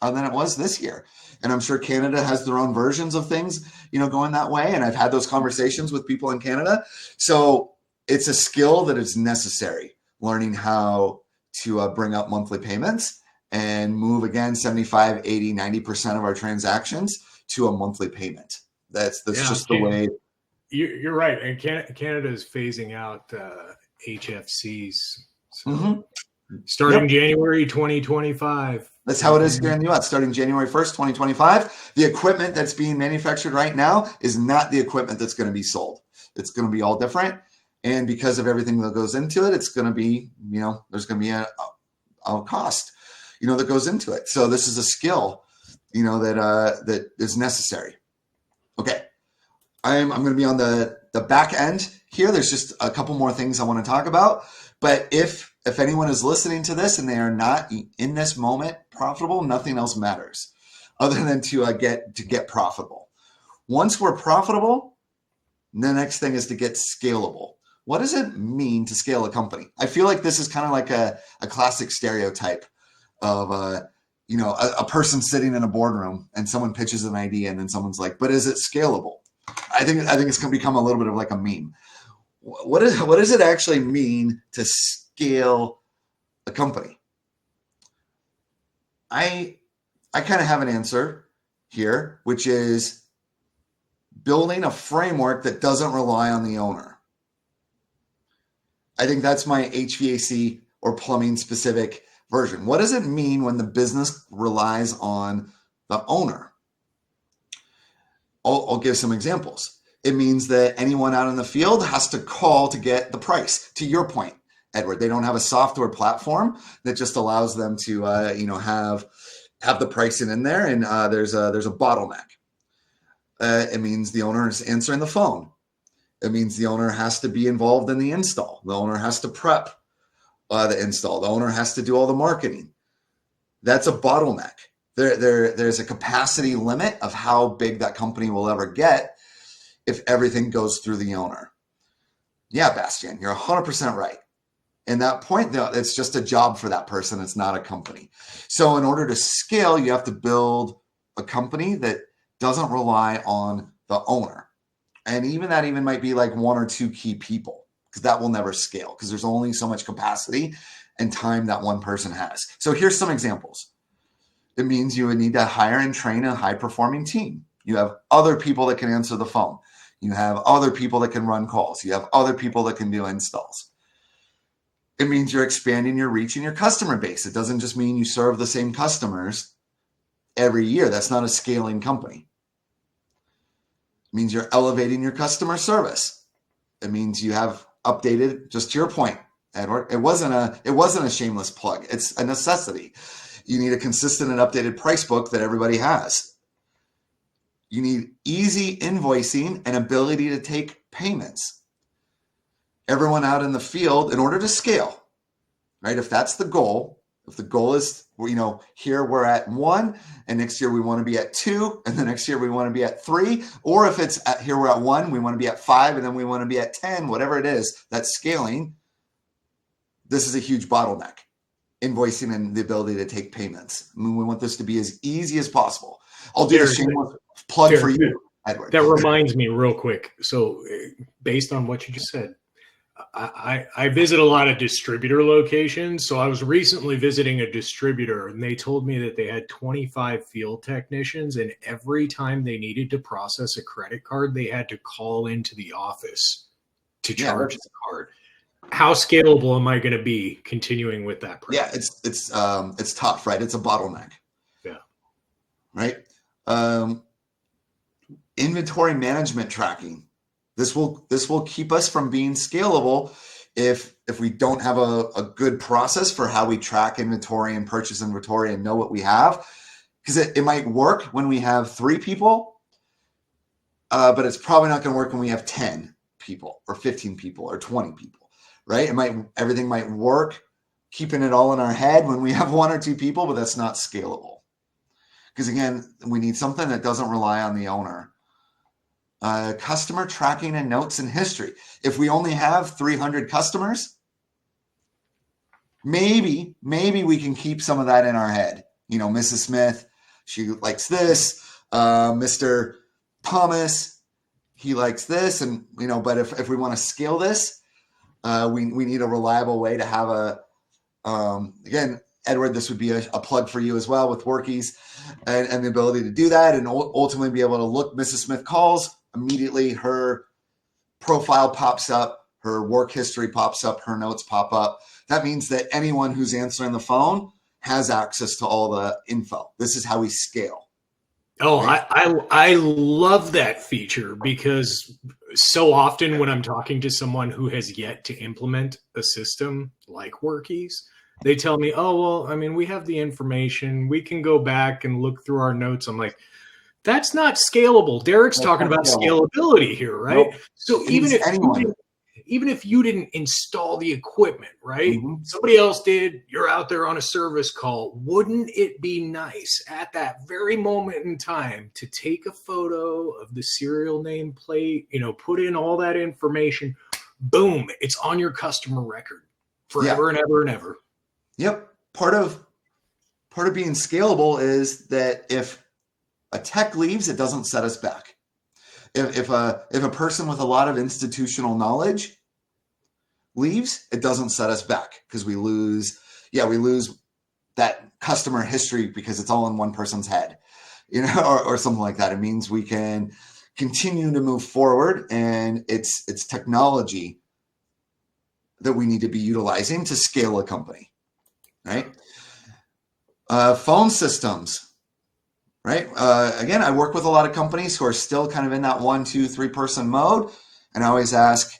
than it was this year. And I'm sure Canada has their own versions of things, going that way. And I've had those conversations with people in Canada. So it's a skill that is necessary, learning how to bring up monthly payments and move again 75, 80, 90% of our transactions to a monthly payment. That's yeah, just the way. you're right. And Canada is phasing out HFCs. So Mm-hmm. starting Yep. January 2025. That's how it is here in the US. Starting January 1st, 2025, the equipment that's being manufactured right now is not the equipment that's going to be sold. It's going to be all different. And because of everything that goes into it, it's going to be, there's going to be a cost, that goes into it. So this is a skill, that is necessary. Okay. I'm going to be on the back end here. There's just a couple more things I want to talk about. But if anyone is listening to this and they are not in this moment profitable, nothing else matters other than to get profitable. Once we're profitable, the next thing is to get scalable. What does it mean to scale a company? I feel like this is kind of like a classic stereotype of a person sitting in a boardroom and someone pitches an idea and then someone's like, but is it scalable? I think it's going to become a little bit of like a meme. What does it actually mean to scale a company? I kind of have an answer here, which is building a framework that doesn't rely on the owner. I think that's my HVAC or plumbing specific version. What does it mean when the business relies on the owner? I'll give some examples. It means that anyone out in the field has to call to get the price. To your point, Edward, they don't have a software platform that just allows them to, have the pricing in there, and there's a bottleneck. It means the owner is answering the phone. It means the owner has to be involved in the install. The owner has to prep the install. The owner has to do all the marketing. That's a bottleneck. There's a capacity limit of how big that company will ever get if everything goes through the owner. Yeah, Bastian, you're 100% right. And that point, though, it's just a job for that person. It's not a company. So in order to scale, you have to build a company that doesn't rely on the owner. And that might be like one or two key people, because that will never scale because there's only so much capacity and time that one person has. So here's some examples. It means you would need to hire and train a high performing team. You have other people that can answer the phone. You have other people that can run calls. You have other people that can do installs. It means you're expanding your reach in your customer base. It doesn't just mean you serve the same customers every year. That's not a scaling company. It means you're elevating your customer service. It means you have updated, just to your point, Edward, it wasn't a shameless plug. It's a necessity. You need a consistent and updated price book that everybody has. You need easy invoicing and ability to take payments. Everyone out in the field, in order to scale, right? If that's the goal, If the goal is, here we're at 1, and next year we want to be at 2, and the next year we want to be at 3, or if it's here we're at 1, we want to be at 5, and then we want to be at 10, whatever it is, that's scaling. This is a huge bottleneck, invoicing and the ability to take payments. I mean, we want this to be as easy as possible. I'll do a shameless plug for you, Edward. That reminds me real quick. So based on what you just said, I visit a lot of distributor locations. So I was recently visiting a distributor, and they told me that they had 25 field technicians, and every time they needed to process a credit card, they had to call into the office to charge the card. How scalable am I going to be continuing with that practice? Yeah, it's tough, right? It's a bottleneck. Yeah. Right. Inventory management tracking. This will keep us from being scalable if we don't have a good process for how we track inventory and purchase inventory and know what we have. Because it might work when we have 3 people, but it's probably not going to work when we have 10 people or 15 people or 20 people, right? Everything might work keeping it all in our head when we have 1 or 2 people, but that's not scalable. Because again, we need something that doesn't rely on the owner. Customer tracking and notes and history. If we only have 300 customers, maybe we can keep some of that in our head. Mrs. Smith, she likes this. Mr. Thomas, he likes this. And, but if we want to scale this, we need a reliable way to have again, Edward, this would be a plug for you as well with Workies and the ability to do that and ultimately be able to look. Mrs. Smith calls, immediately her profile pops up, her work history pops up, her notes pop up. That means that anyone who's answering the phone has access to all the info. This is how we scale. Oh, right? I love that feature, because so often when I'm talking to someone who has yet to implement a system like Workies, they tell me, oh, well, I mean, we have the information. We can go back and look through our notes. I'm like, that's not scalable. Derek's talking about scalability here, right? Nope. So even if you didn't install the equipment, right? Mm-hmm. Somebody else did, you're out there on a service call. Wouldn't it be nice at that very moment in time to take a photo of the serial name plate, put in all that information, boom, it's on your customer record forever and ever and ever. Yep. Part of being scalable is that if a tech leaves, it doesn't set us back. If a person with a lot of institutional knowledge leaves, it doesn't set us back, because we lose that customer history because it's all in one person's head, or something like that. It means we can continue to move forward, and it's technology that we need to be utilizing to scale a company, right? Phone systems. Right. Again, I work with a lot of companies who are still kind of in that 1, 2, 3 person mode. And I always ask,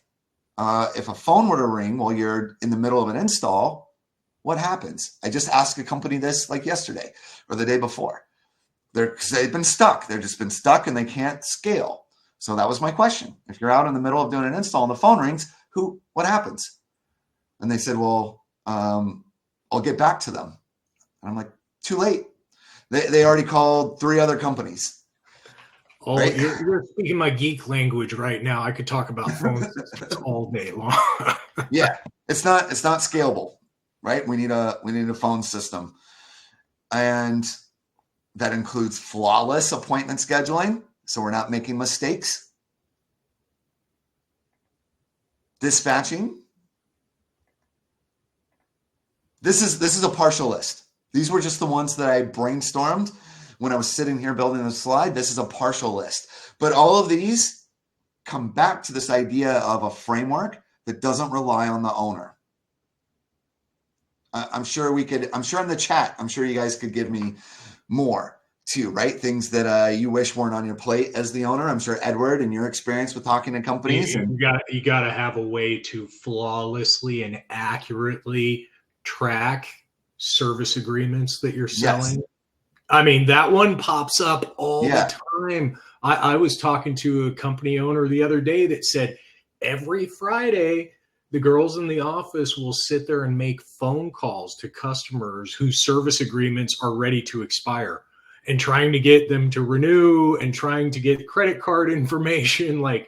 if a phone were to ring while you're in the middle of an install, what happens? I just asked a company this like yesterday or the day before. They've been stuck. They've just been stuck and they can't scale. So that was my question. If you're out in the middle of doing an install and the phone rings, what happens? And they said, well, I'll get back to them. And I'm like, too late. They already called 3 other companies. Oh, right? You're speaking my geek language right now. I could talk about phone systems all day long. Yeah, it's not scalable, right? We need a phone system, and that includes flawless appointment scheduling, so we're not making mistakes. Dispatching. This is a partial list. These were just the ones that I brainstormed when I was sitting here building the slide. This is a partial list. But all of these come back to this idea of a framework that doesn't rely on the owner. I'm sure in the chat, I'm sure you guys could give me more too, right? Things that you wish weren't on your plate as the owner. I'm sure, Edward, in your experience with talking to companies. You got to have a way to flawlessly and accurately track service agreements that you're selling. Yes. I mean, that one pops up all the time. I was talking to a company owner the other day that said every Friday the girls in the office will sit there and make phone calls to customers whose service agreements are ready to expire and trying to get them to renew and trying to get credit card information. Like,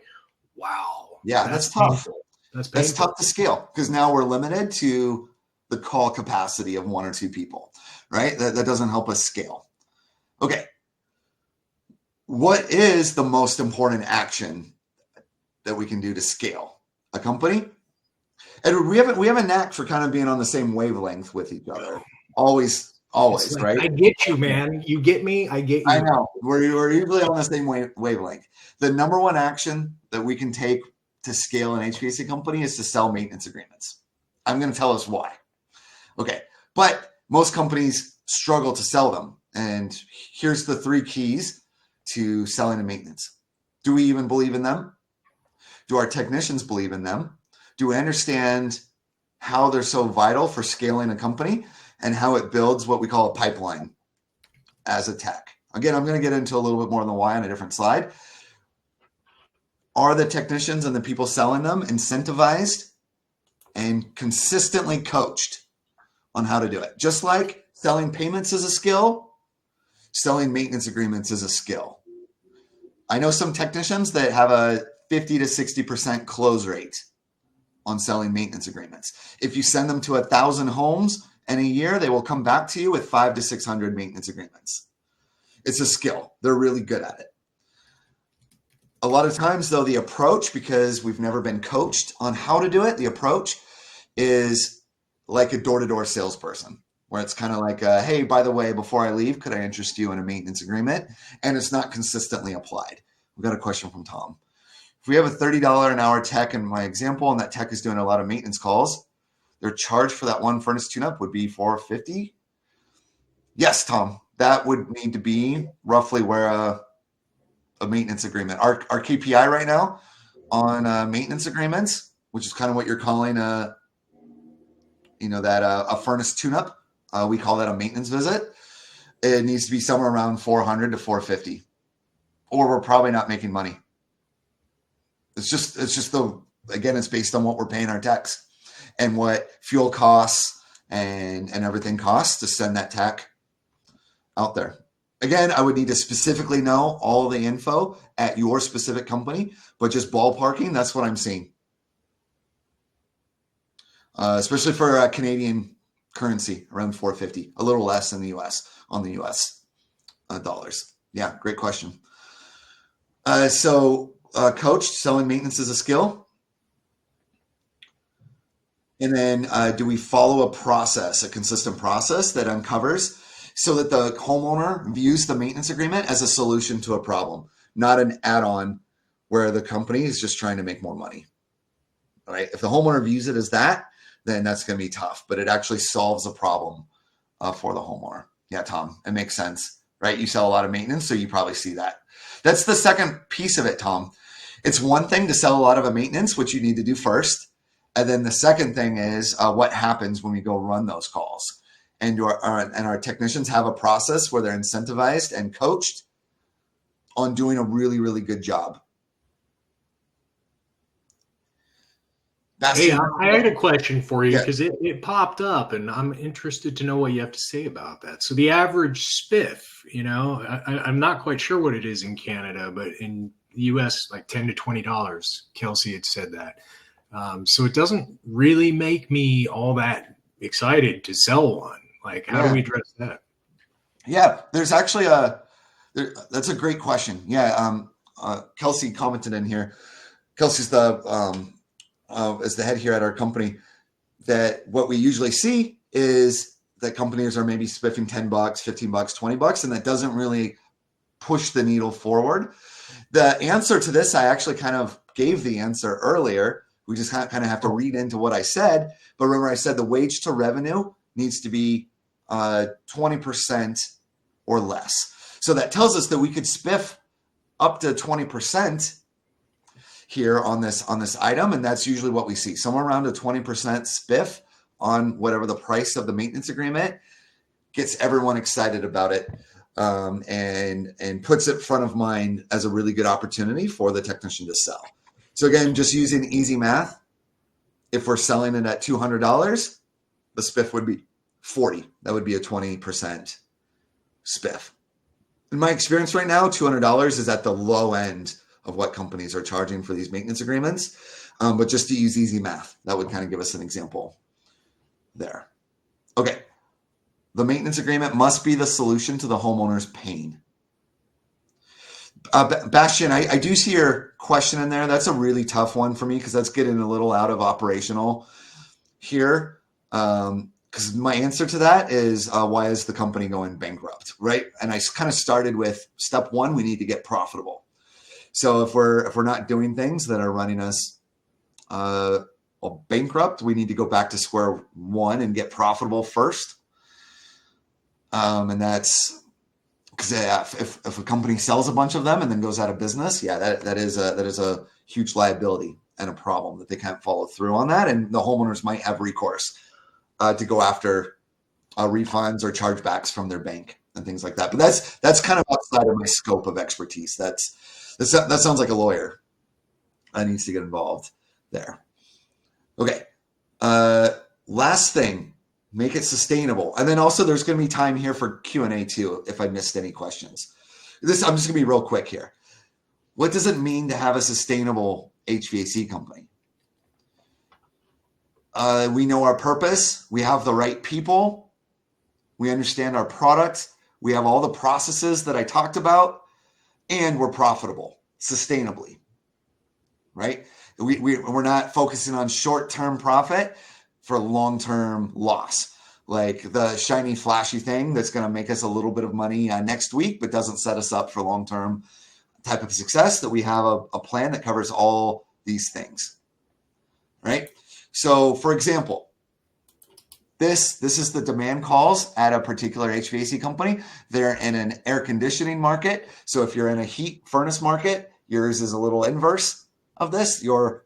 wow, Yeah, that's that's tough. painful. That's That's painful. tough to scale because now we're limited to the call capacity of 1 or 2 people, right? That doesn't help us scale. Okay. What is the most important action that we can do to scale a company? Edward, we have a knack for kind of being on the same wavelength with each other. Always, It's like, right? I get you, man. You get me. I get I you. know. We're usually on the same wavelength. The number one action that we can take to scale an HVAC company is to sell maintenance agreements. I'm going to tell us why. Okay. But most companies struggle to sell them. And here's the 3 keys to selling a maintenance. Do we even believe in them? Do our technicians believe in them? Do we understand how they're so vital for scaling a company and how it builds what we call a pipeline as a tech? Again, I'm going to get into a little bit more on the why on a different slide. Are the technicians and the people selling them incentivized and consistently coached on how to do it? Just like selling payments is a skill, selling maintenance agreements is a skill. I know some technicians that have a 50 to 60% close rate on selling maintenance agreements. If you send them to 1,000 homes in a year, they will come back to you with 500 to 600 maintenance agreements. It's a skill. They're really good at it. A lot of times, though, the approach, because we've never been coached on how to do it, the approach is like a door-to-door salesperson, where it's kind of like, hey, by the way, before I leave, could I interest you in a maintenance agreement? And it's not consistently applied. We've got a question from Tom. If we have a $30 an hour tech in my example, and that tech is doing a lot of maintenance calls, their charge for that one furnace tune-up would be $450. Yes, Tom, that would need to be roughly where a maintenance agreement. Our KPI right now on maintenance agreements, which is kind of what you're calling a furnace tune-up. We call that a maintenance visit. It needs to be somewhere around 400 to 450, or we're probably not making money. It's just it's based on what we're paying our techs and what fuel costs and everything costs to send that tech out there. Again, I would need to specifically know all the info at your specific company, but just ballparking, that's what I'm seeing. Especially for Canadian currency, around 450, a little less than the US on the US dollars. Yeah, great question. Coach, selling maintenance is a skill. And then do we follow a consistent process that uncovers so that the homeowner views the maintenance agreement as a solution to a problem, not an add-on where the company is just trying to make more money. All right. If the homeowner views it as that, then that's going to be tough, but it actually solves a problem for the homeowner. Yeah, Tom, it makes sense, right? You sell a lot of maintenance, so you probably see that. That's the second piece of it, Tom. It's one thing to sell a lot of a maintenance, which you need to do first. And then the second thing is what happens when we go run those calls. And our technicians have a process where they're incentivized and coached on doing a really, really good job. Hey, I had a question for you Yeah. because it popped up, and I'm interested to know what you have to say about that. So the average spiff, I'm not quite sure what it is in Canada, but in the US, like $10 to $20. Kelsey had said that. So it doesn't really make me all that excited to sell one. Like, how do we address that? Yeah, there's actually that's a great question. Yeah, Kelsey commented in here. Kelsey's as the head here at our company, that what we usually see is that companies are maybe spiffing $10, $15, $20, and that doesn't really push the needle forward. The answer to this, I actually kind of gave the answer earlier. We just kind of have to read into what I said. But remember, I said the wage to revenue needs to be 20% or less. So that tells us that we could spiff up to 20% here on this item, and that's usually what we see, somewhere around a 20% spiff on whatever the price of the maintenance agreement gets everyone excited about it, and puts it front of mind as a really good opportunity for the technician to sell. So again, just using easy math, If we're selling it at $200, the spiff would be 40. That would be a 20% spiff. In my experience right now, $200 is at the low end of what companies are charging for these maintenance agreements. But just to use easy math, that would kind of give us an example there. Okay. The maintenance agreement must be the solution to the homeowner's pain. Bastian, I do see your question in there. That's a really tough one for me because that's getting a little out of operational here. Because my answer to that is why is the company going bankrupt, right? And I kind of started with step one, we need to get profitable. So if we're not doing things that are running us bankrupt, we need to go back to square one and get profitable first. And that's because if a company sells a bunch of them and then goes out of business, that is a huge liability and a problem that they can't follow through on that, and the homeowners might have recourse to go after refunds or chargebacks from their bank and things like that. But that's kind of outside of my scope of expertise. That sounds like a lawyer needs to get involved there. Okay, last thing. Make it sustainable. And then also there's going to be time here for Q&A too, if I missed any questions. I'm just going to be real quick here. What does it mean to have a sustainable HVAC company? We know our purpose. We have the right people. We understand our product. We have all the processes that I talked about, and we're profitable sustainably, right? We're not focusing on short-term profit for long-term loss, like the shiny, flashy thing that's going to make us a little bit of money next week, but doesn't set us up for long-term type of success. That we have a plan that covers all these things, right? So, for example, this is the demand calls at a particular HVAC company. They're in an air conditioning market. So if you're in a heat furnace market, yours is a little inverse of this. Your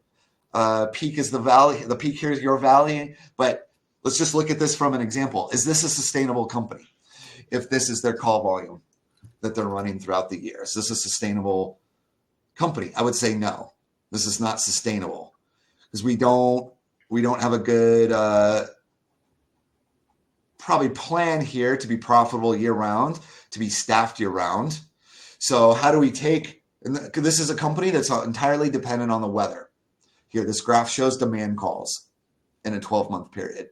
peak is the valley. The peak here is your valley. But let's just look at this from an example. Is this a sustainable company? If this is their call volume that they're running throughout the year, is this a sustainable company? I would say no. This is not sustainable because we don't have a good probably plan here to be profitable year round, to be staffed year round. So how do we take? And this is a company that's entirely dependent on the weather. Here, this graph shows demand calls in a 12-month period.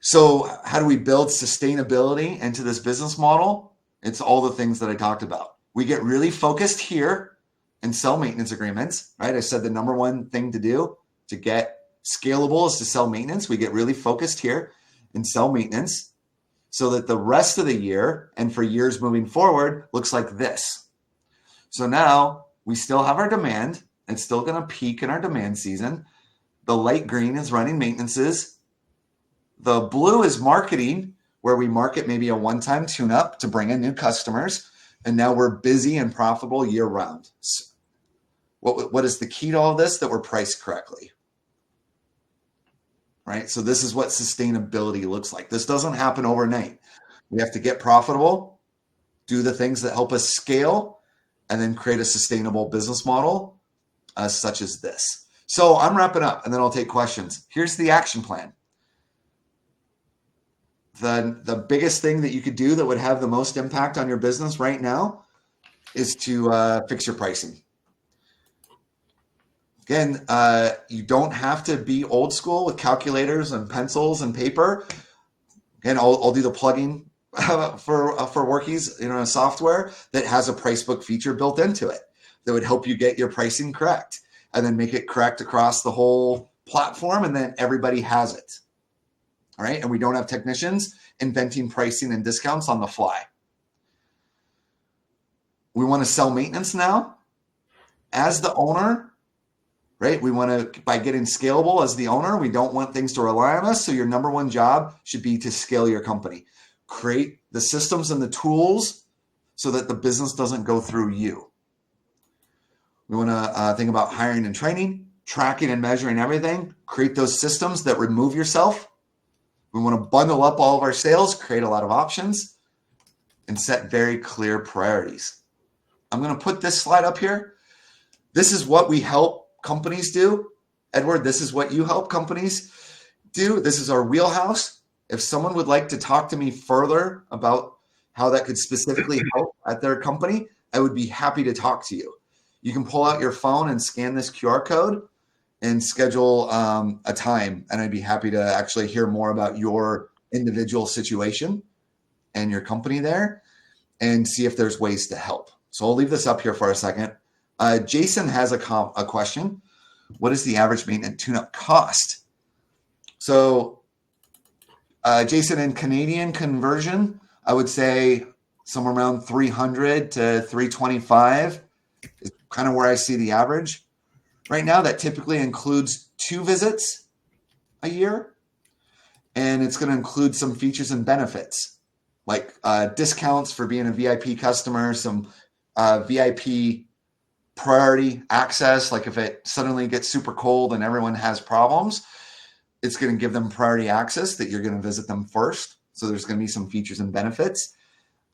So how do we build sustainability into this business model? It's all the things that I talked about. We get really focused here and sell maintenance agreements, right? I said the number one thing to do to get scalable is to sell maintenance. We get really focused here and sell maintenance so that the rest of the year and for years moving forward looks like this. So now we still have our demand. It's still going to peak in our demand season. The light green is running maintenances. The blue is marketing, where we market maybe a one-time tune-up to bring in new customers. And now we're busy and profitable year round. So what is the key to all this? That we're priced correctly, right? So this is what sustainability looks like. This doesn't happen overnight. We have to get profitable, do the things that help us scale, and then create a sustainable business model such as this. So I'm wrapping up and then I'll take questions. Here's the action plan. The biggest thing that you could do that would have the most impact on your business right now is to fix your pricing. Again, you don't have to be old school with calculators and pencils and paper. Again, I'll do the plugging for Workies, a software that has a price book feature built into it that would help you get your pricing correct and then make it correct across the whole platform, and then everybody has it. All right. And we don't have technicians inventing pricing and discounts on the fly. We want to sell maintenance now as the owner, right? We want to, by getting scalable as the owner, we don't want things to rely on us. So your number one job should be to scale your company. Create the systems and the tools so that the business doesn't go through you. We want to think about hiring and training, tracking and measuring everything, create those systems that remove yourself. We want to bundle up all of our sales, create a lot of options, and set very clear priorities. I'm going to put this slide up here. This is what we help companies do Edward, this is what you help companies do. This is our wheelhouse. If someone would like to talk to me further about how that could specifically help at their company, I would be happy to talk to you. You can pull out your phone and scan this QR code and schedule a time. And I'd be happy to actually hear more about your individual situation and your company there and see if there's ways to help. So I'll leave this up here for a second. Jason has a question. What is the average maintenance tune-up cost? So Jason, in Canadian conversion, I would say somewhere around 300 to 325 is kind of where I see the average. Right now, that typically includes 2 visits a year, and it's going to include some features and benefits, like discounts for being a VIP customer, some VIP priority access. Like if it suddenly gets super cold and everyone has problems, it's going to give them priority access that you're going to visit them first. So there's going to be some features and benefits.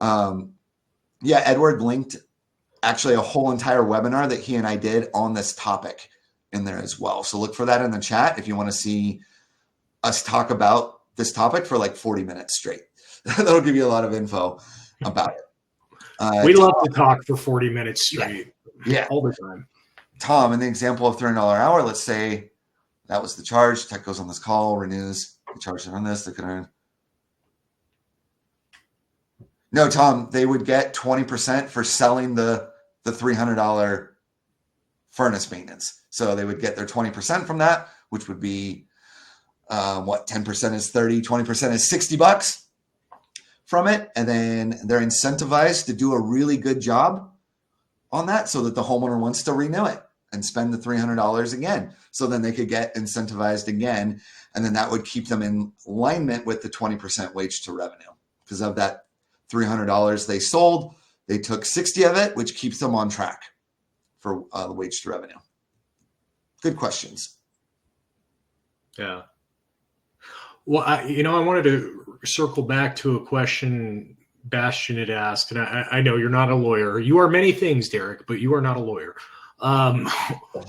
Edward linked actually a whole entire webinar that he and I did on this topic in there as well. So look for that in the chat if you want to see us talk about this topic for like 40 minutes straight. That'll give you a lot of info about it. We love to talk for 40 minutes straight. Yeah. All the time. Tom, in the example of $300 hour, let's say that was the charge. Tech goes on this call, renews, the charge on this. They could earn. No, Tom, they would get 20% for selling the $300 furnace maintenance. So they would get their 20% from that, which would be 10% is 30, 20% is $60 from it. And then they're incentivized to do a really good job on that so that the homeowner wants to renew it and spend the $300 again. So then they could get incentivized again. And then that would keep them in alignment with the 20% wage to revenue. Because of that $300 they sold, they took 60 of it, which keeps them on track for the wage to revenue. Good questions. Yeah. Well, I wanted to circle back to a question Bastian had asked, and I know you're not a lawyer. You are many things, Derek, but you are not a lawyer.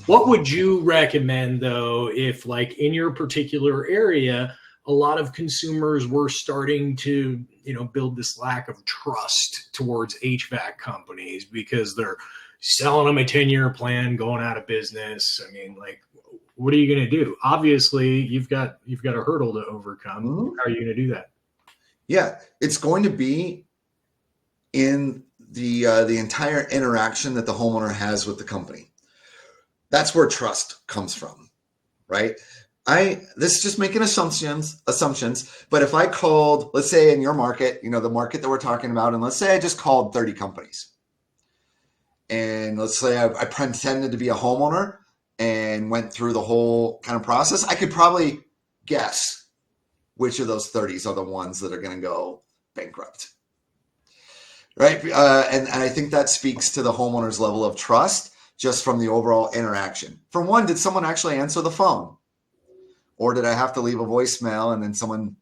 What would you recommend, though, if, like, in your particular area, a lot of consumers were starting to, build this lack of trust towards HVAC companies because they're selling them a 10-year plan, going out of business? I mean, like, what are you going to do? Obviously, you've got a hurdle to overcome. Mm-hmm. How are you going to do that? Yeah, it's going to be in the entire interaction that the homeowner has with the company. That's where trust comes from, right? This is just making assumptions, but if I called, let's say in your market, the market that we're talking about, and let's say I just called 30 companies. And let's say I pretended to be a homeowner and went through the whole kind of process, I could probably guess which of those 30s are the ones that are going to go bankrupt, right? And I think that speaks to the homeowner's level of trust just from the overall interaction. For one, did someone actually answer the phone? Or did I have to leave a voicemail and then someone,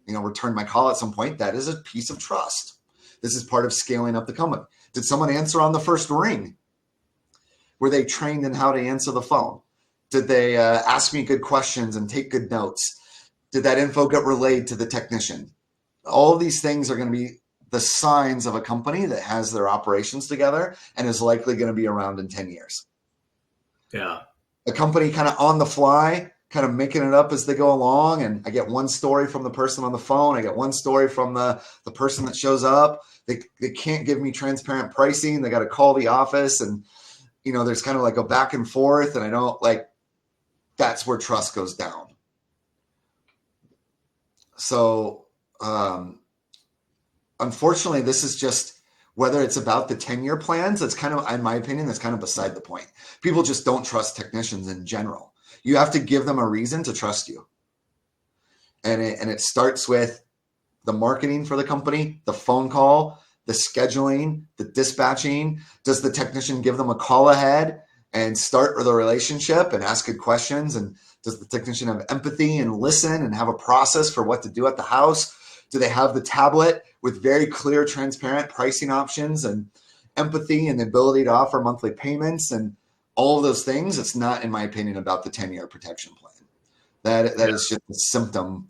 returned my call at some point? That is a piece of trust. This is part of scaling up the company. Did someone answer on the first ring? Were they trained in how to answer the phone? Did they ask me good questions and take good notes? Did that info get relayed to the technician? All of these things are going to be the signs of a company that has their operations together and is likely going to be around in 10 years. Yeah. A company kind of on the fly, kind of making it up as they go along. And I get one story from the person on the phone. I get one story from the person that shows up. They can't give me transparent pricing. They got to call the office and, there's kind of like a back and forth, and I don't that's where trust goes down. So, unfortunately, this is just, whether it's about the 10-year plans, that's kind of, in my opinion, that's kind of beside the point. People just don't trust technicians in general. You have to give them a reason to trust you. And it starts with the marketing for the company, the phone call, the scheduling, the dispatching. Does the technician give them a call ahead and start with a relationship and ask good questions? And does the technician have empathy and listen and have a process for what to do at the house? Do they have the tablet with very clear, transparent pricing options and empathy and the ability to offer monthly payments? And all of those things, it's not, in my opinion, about the 10-year protection plan. That is just a symptom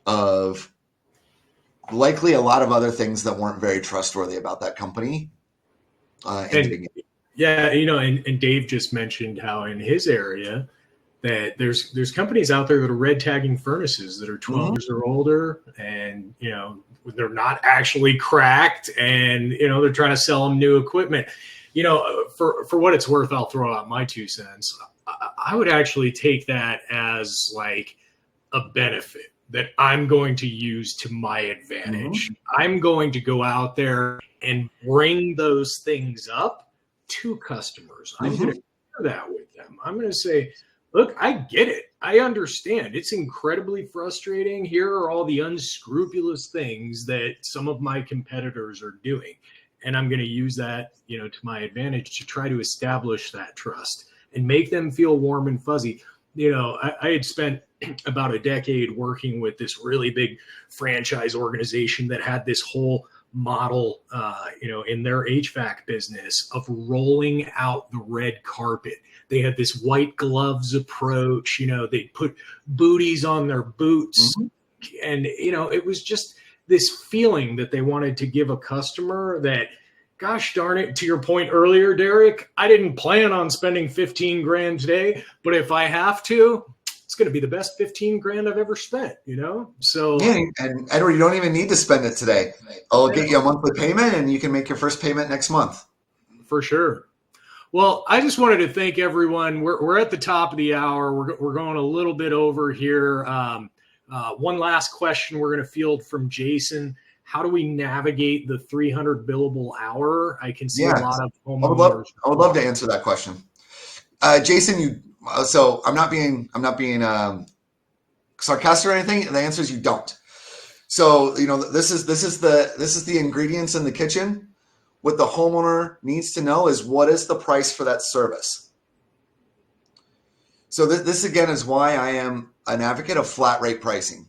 of likely a lot of other things that weren't very trustworthy about that company in the beginning. Yeah, and Dave just mentioned how in his area that there's companies out there that are red tagging furnaces that are 12 years or older, and they're not actually cracked, and they're trying to sell them new equipment. For what it's worth, I'll throw out my 2 cents. I would actually take that as like a benefit that I'm going to use to my advantage. I'm going to go out there and bring those things up to customers. I'm going to share that with them. I'm going to say, look, I get it. I understand. It's incredibly frustrating. Here are all the unscrupulous things that some of my competitors are doing. And I'm going to use that, to my advantage to try to establish that trust and make them feel warm and fuzzy. I had spent about a decade working with this really big franchise organization that had this whole model, in their HVAC business of rolling out the red carpet. They had this white gloves approach. They put booties on their boots. And, it was just this feeling that they wanted to give a customer that, gosh darn it, to your point earlier, Derek, I didn't plan on spending 15 grand today, but if I have to, it's going to be the best 15 grand I've ever spent, So yeah, and Edward, you don't even need to spend it today. I'll get you a monthly payment, and you can make your first payment next month. For sure. Well, I just wanted to thank everyone. We're at the top of the hour. We're going a little bit over here. One last question we're going to field from Jason. How do we navigate the 300 billable hour? I can see a lot of homeowners. I would love to answer that question. Jason, so I'm not being sarcastic or anything. The answer is you don't. So, this is the ingredients in the kitchen. What the homeowner needs to know is, what is the price for that service? So this again is why I am an advocate of flat rate pricing.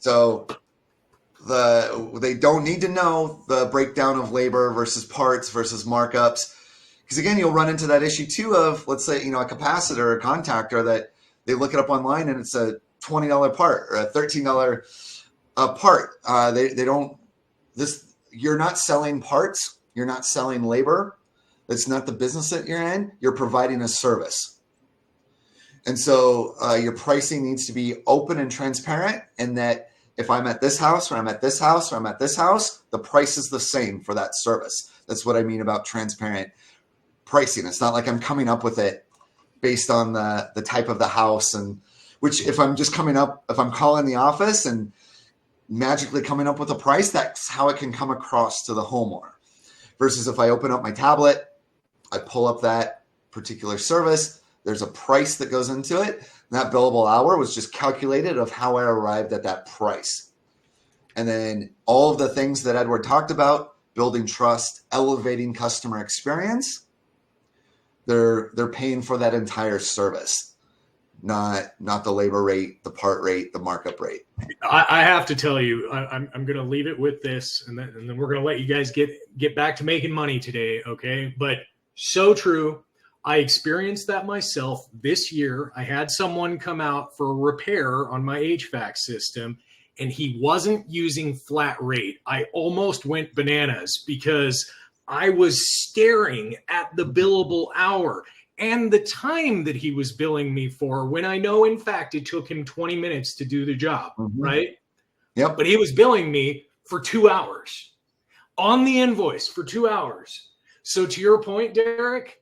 So they don't need to know the breakdown of labor versus parts versus markups. Because again, you'll run into that issue too of, let's say, a capacitor or a contactor that they look it up online and it's a $20 part or a $13 part. They don't, you're not selling parts. You're not selling labor. That's not the business that you're in. You're providing a service. And so your pricing needs to be open and transparent, and that if I'm at this house or I'm at this house or I'm at this house, the price is the same for that service. That's what I mean about transparent pricing. It's not like I'm coming up with it based on the type of the house, and which if I'm calling the office and magically coming up with a price, that's how it can come across to the homeowner. Versus if I open up my tablet, I pull up that particular service, there's a price that goes into it. And that billable hour was just calculated of how I arrived at that price. And then all of the things that Edward talked about, building trust, elevating customer experience, they're paying for that entire service, not the labor rate, the part rate, the markup rate. I have to tell you, I'm going to leave it with this, and then we're going to let you guys get back to making money today, okay? But so true. I experienced that myself this year. I had someone come out for a repair on my HVAC system, and he wasn't using flat rate. I almost went bananas because I was staring at the billable hour and the time that he was billing me for, when I know, in fact, it took him 20 minutes to do the job, right? Yep. But he was billing me for 2 hours on the invoice for 2 hours. So to your point, Derek,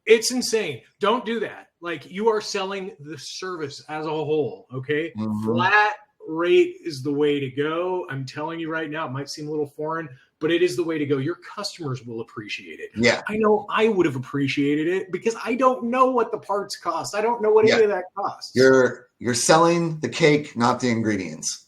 it's insane. Don't do that. Like, you are selling the service as a whole, okay? Flat rate is the way to go. I'm telling you right now, it might seem a little foreign, but it is the way to go. Your customers will appreciate it. Yeah. I know I would have appreciated it because I don't know what the parts cost. I don't know what any of that costs. You're selling the cake, not the ingredients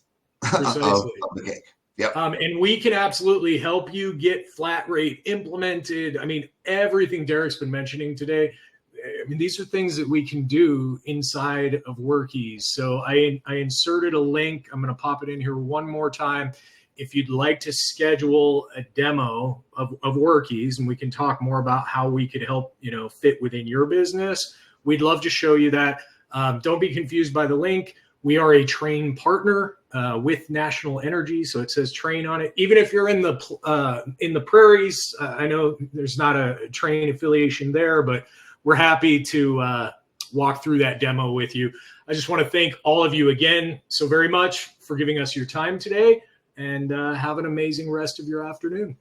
of the cake. Yep. And we can absolutely help you get flat rate implemented. I mean, everything Derek's been mentioning today, I mean, these are things that we can do inside of Workies. So I inserted a link. I'm going to pop it in here one more time. if you'd like to schedule a demo of Workies, and we can talk more about how we could help, fit within your business, we'd love to show you that. Don't be confused by the link. We are a Train partner with National Energy, so it says Train on it. Even if you're in the prairies, I know there's not a Train affiliation there, but we're happy to walk through that demo with you. I just want to thank all of you again so very much for giving us your time today, and have an amazing rest of your afternoon.